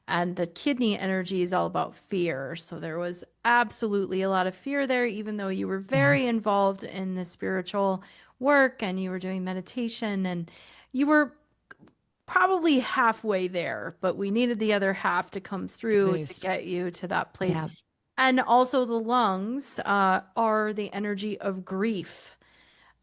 And the kidney energy is all about fear. So there was absolutely a lot of fear there, even though you were yeah. very involved in the spiritual work and you were doing meditation and you were probably halfway there, but we needed the other half to come To through to boost. get you to that place. Yeah. And also, the lungs are the energy of grief.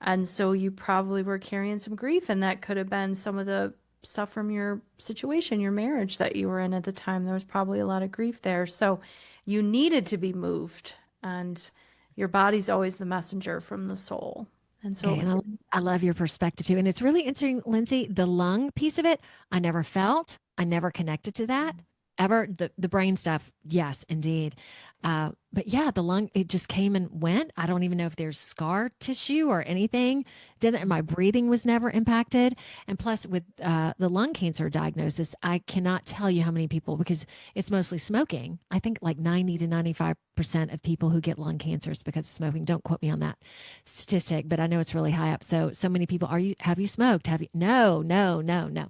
And so you probably were carrying some grief, and that could have been some of the stuff from your situation, your marriage that you were in at the time. There was probably a lot of grief there. So you needed to be moved, and your body's always the messenger from the soul. And so it Okay. was And getting I love your perspective too. And it's really interesting, Lindsay, the lung piece of it, I never felt, I never connected to that ever. The brain stuff, yes, indeed. But yeah, the lung, it just came and went. I don't even know if there's scar tissue or anything. Didn't, my breathing was never impacted. And plus, with the lung cancer diagnosis, I cannot tell you how many people, because it's mostly smoking. I think like 90 to 95% of people who get lung cancers because of smoking. Don't quote me on that statistic, but I know it's really high up. So many people, have you smoked? Have you? No, no, no, no.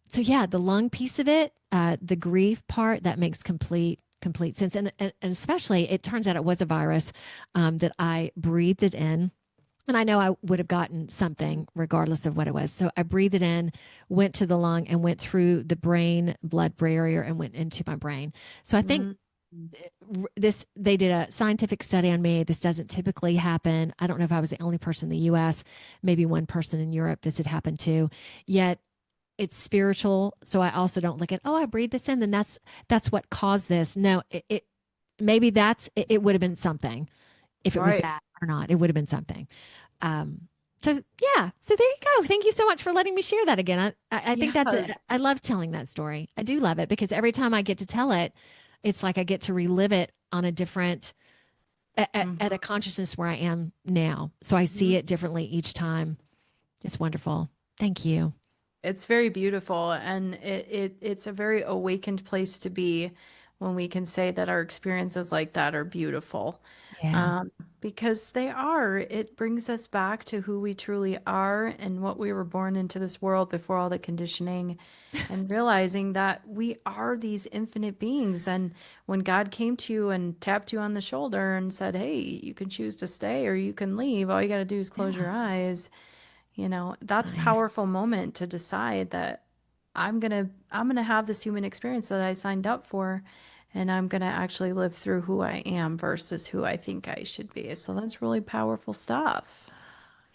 So yeah, the lung piece of it, the grief part, that makes complete sense. And especially, it turns out it was a virus that I breathed it in. And I know I would have gotten something regardless of what it was. So I breathed it in, went to the lung, and went through the brain blood barrier and went into my brain. So I think Mhm. this, they did a scientific study on me. This doesn't typically happen. I don't know if I was the only person in the US, maybe one person in Europe this had happened to. Yet it's spiritual. So I also don't look at, oh, I breathed this in, then that's what caused this. No, it maybe it would have been something. If it was Right. that or not, it would have been something. Um, so yeah, so there you go. Thank you so much for letting me share that again. I think that's it. Yes. I love telling that story. I do love it because every time I get to tell it, it's like I get to relive it on a different, at a consciousness where I am now. So I see Mhm. it differently each time. It's wonderful. Thank you. It's very beautiful, and it's a very awakened place to be when we can say that our experiences like that are beautiful. Yeah. Um, because they are. It brings us back to who we truly are and what we were born into this world before all the conditioning, and realizing that we are these infinite beings. And when God came to you and tapped you on the shoulder and said, "Hey, you can choose to stay or you can leave. All you got to do is close your Yeah. eyes." That's a Nice. powerful moment to decide that I'm gonna have this human experience that I signed up for, and I'm gonna actually live through who I am versus who I think I should be. So that's really powerful stuff.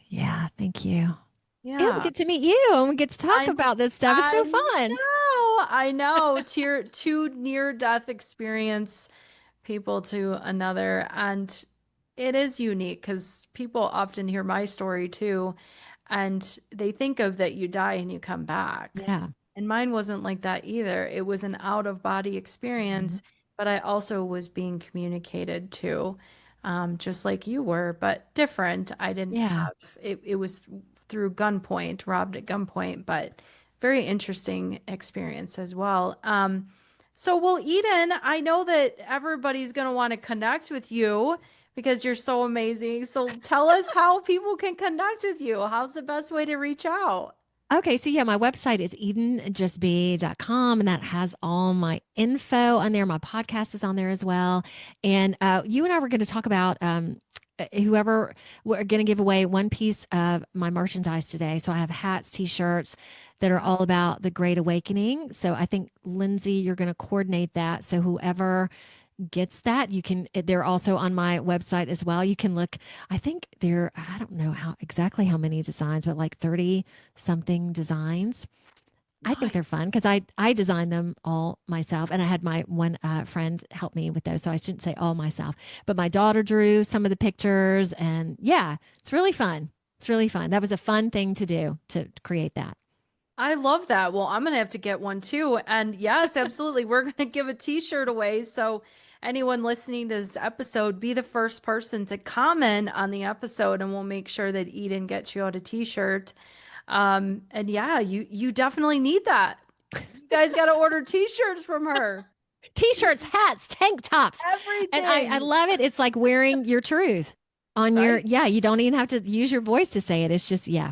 Yeah. Thank you. And we Yeah. get to meet you and we get to talk I about this stuff. It's I so fun. I know. Two near death experience people to another, and it is unique because people often hear my story too, and they think of that you die and you come back. Yeah. And mine wasn't like that either. It was an out of body Mhm. experience, but I also was being communicated to, just like you were, but different. I didn't Yeah. have it, it was through gunpoint, robbed at gunpoint, but very interesting experience as well. Well, Eden, I know that everybody's going to want to connect with you because you're so amazing. So tell us how people can connect with you. How's the best way to reach out? Okay, so yeah, my website is edenjustbe.com and that has all my info on there. My podcast is on there as well. And you and I were going to talk about whoever, we're going to give away one piece of my merchandise today. So I have hats, t-shirts that are all about the Great Awakening. So I think, Lindsay, you're going to coordinate that. So whoever gets that, you can, they're also on my website as well. You can look, I think there, I don't know how exactly how many designs, but like 30 something designs. I think they're fun because I designed them all myself, and I had my one friend help me with those. So I shouldn't say all myself, but my daughter drew some of the pictures, and yeah, it's really fun. It's really fun. That was a fun thing to do to create that. I love that. Well, I'm going to have to get one too. And yes, absolutely. We're going to give a t-shirt away. So anyone listening to this episode, be the first person to comment on the episode and we'll make sure that Eden gets you out a t-shirt. And yeah, you definitely need that. You guys got to order t-shirts from her. T-shirts, hats, tank tops. Everything. And I love it. It's like wearing your truth on Right? you don't even have to use your voice to say it. It's just, yeah.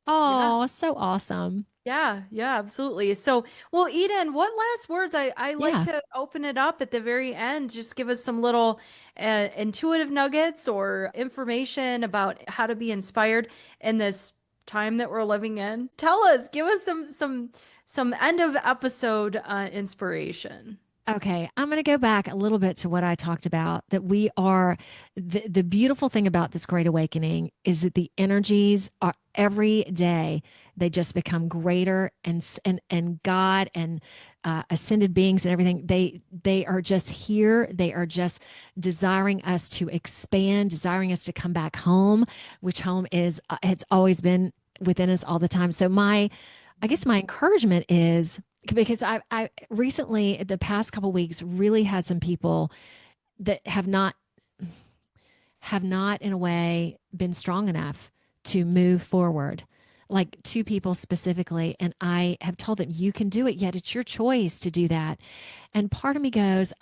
Oh, so awesome. Yeah, absolutely. So, well, Eden, what last words? I like Yeah. to open it up at the very end. Just give us some little intuitive nuggets or information about how to be inspired in this time that we're living in. Tell us, give us some end of episode inspiration. Okay, I'm going to go back a little bit to what I talked about, that we are the beautiful thing about this great awakening is that the energies are every day they just become greater, and God and ascended beings and everything, they are just here. They are just desiring us to expand, desiring us to come back home, which home is it's always been within us all the time. So I guess my encouragement is, because I recently, the past couple of weeks, really had some people that have not in a way been strong enough to move forward, like two people specifically. And I have told them, you can do it, yet it's your choice to do that. And part of me goes,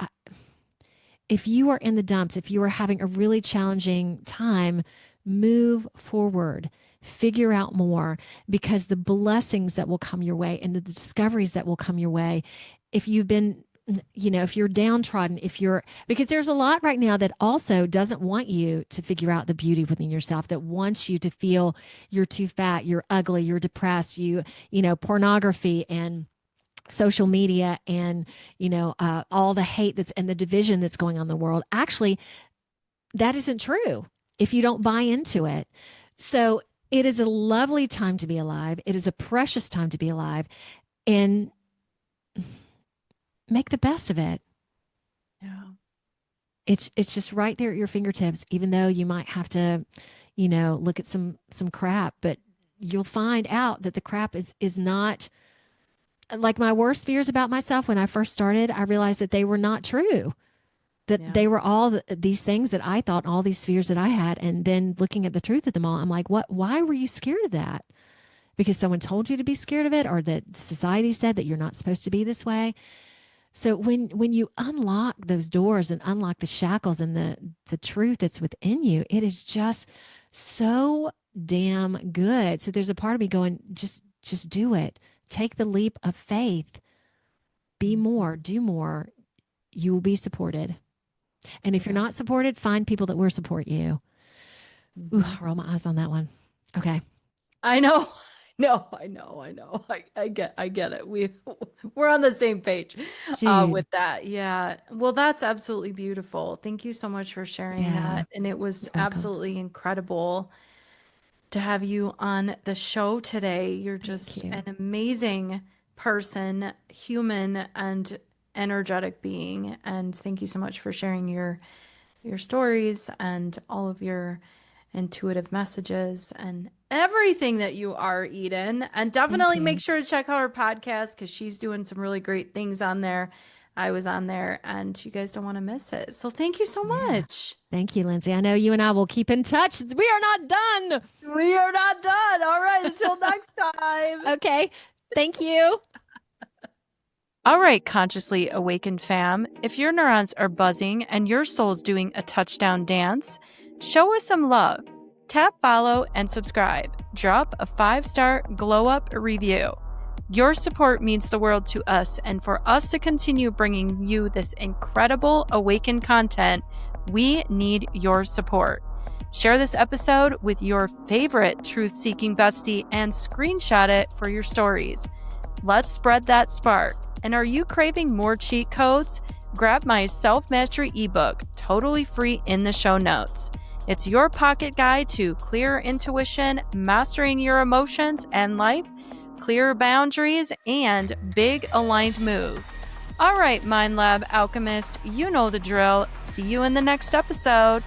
if you are in the dumps, if you are having a really challenging time, move forward. Figure out more, because the blessings that will come your way and the discoveries that will come your way, if you've been, if you're downtrodden, because there's a lot right now that also doesn't want you to figure out the beauty within yourself, that wants you to feel you're too fat, you're ugly, you're depressed, pornography and social media and, all the hate and the division that's going on in the world. Actually, that isn't true if you don't buy into it. So it is a lovely time to be alive. It is a precious time to be alive, and make the best of it. Yeah. It's just right there at your fingertips, even though you might have to, look at some crap, but you'll find out that the crap is not like my worst fears about myself. When I first started, I realized that they were not true. They were all these things that I thought, all these fears that I had. And then looking at the truth of them all, I'm like, why were you scared of that? Because someone told you to be scared of it, or that society said that you're not supposed to be this way. So when you unlock those doors and unlock the shackles and the truth that's within you, it is just so damn good. So there's a part of me going, just do it. Take the leap of faith. Be more, do more. You will be supported. And if you're not supported, find people that will support you. Ooh, I roll my eyes on that one. Okay. I know. No, I know. I get it. We're on the same page with that. Yeah. Well, that's absolutely beautiful. Thank you so much for sharing that. And it was absolutely incredible to have you on the show today. You're just an amazing person, human and energetic being. And thank you so much for sharing your stories and all of your intuitive messages and everything that you are, Eden. And definitely make sure to check out her podcast, because she's doing some really great things on there. I was on there and you guys don't want to miss it. So thank you so much. Thank you, Lindsay. I know you and I will keep in touch. We are not done. We are not done. All right. Until next time. Okay. Thank you. All right, Consciously Awakened fam. If your neurons are buzzing and your soul's doing a touchdown dance, show us some love. Tap follow and subscribe. Drop a 5-star glow up review. Your support means the world to us, and for us to continue bringing you this incredible awakened content, we need your support. Share this episode with your favorite truth-seeking bestie and screenshot it for your stories. Let's spread that spark. And are you craving more cheat codes? Grab my self-mastery ebook, totally free, in the show notes. It's your pocket guide to clear intuition, mastering your emotions and life clearer boundaries, and big aligned moves. All right, Mind Lab alchemists, you know the drill. See you in the next episode.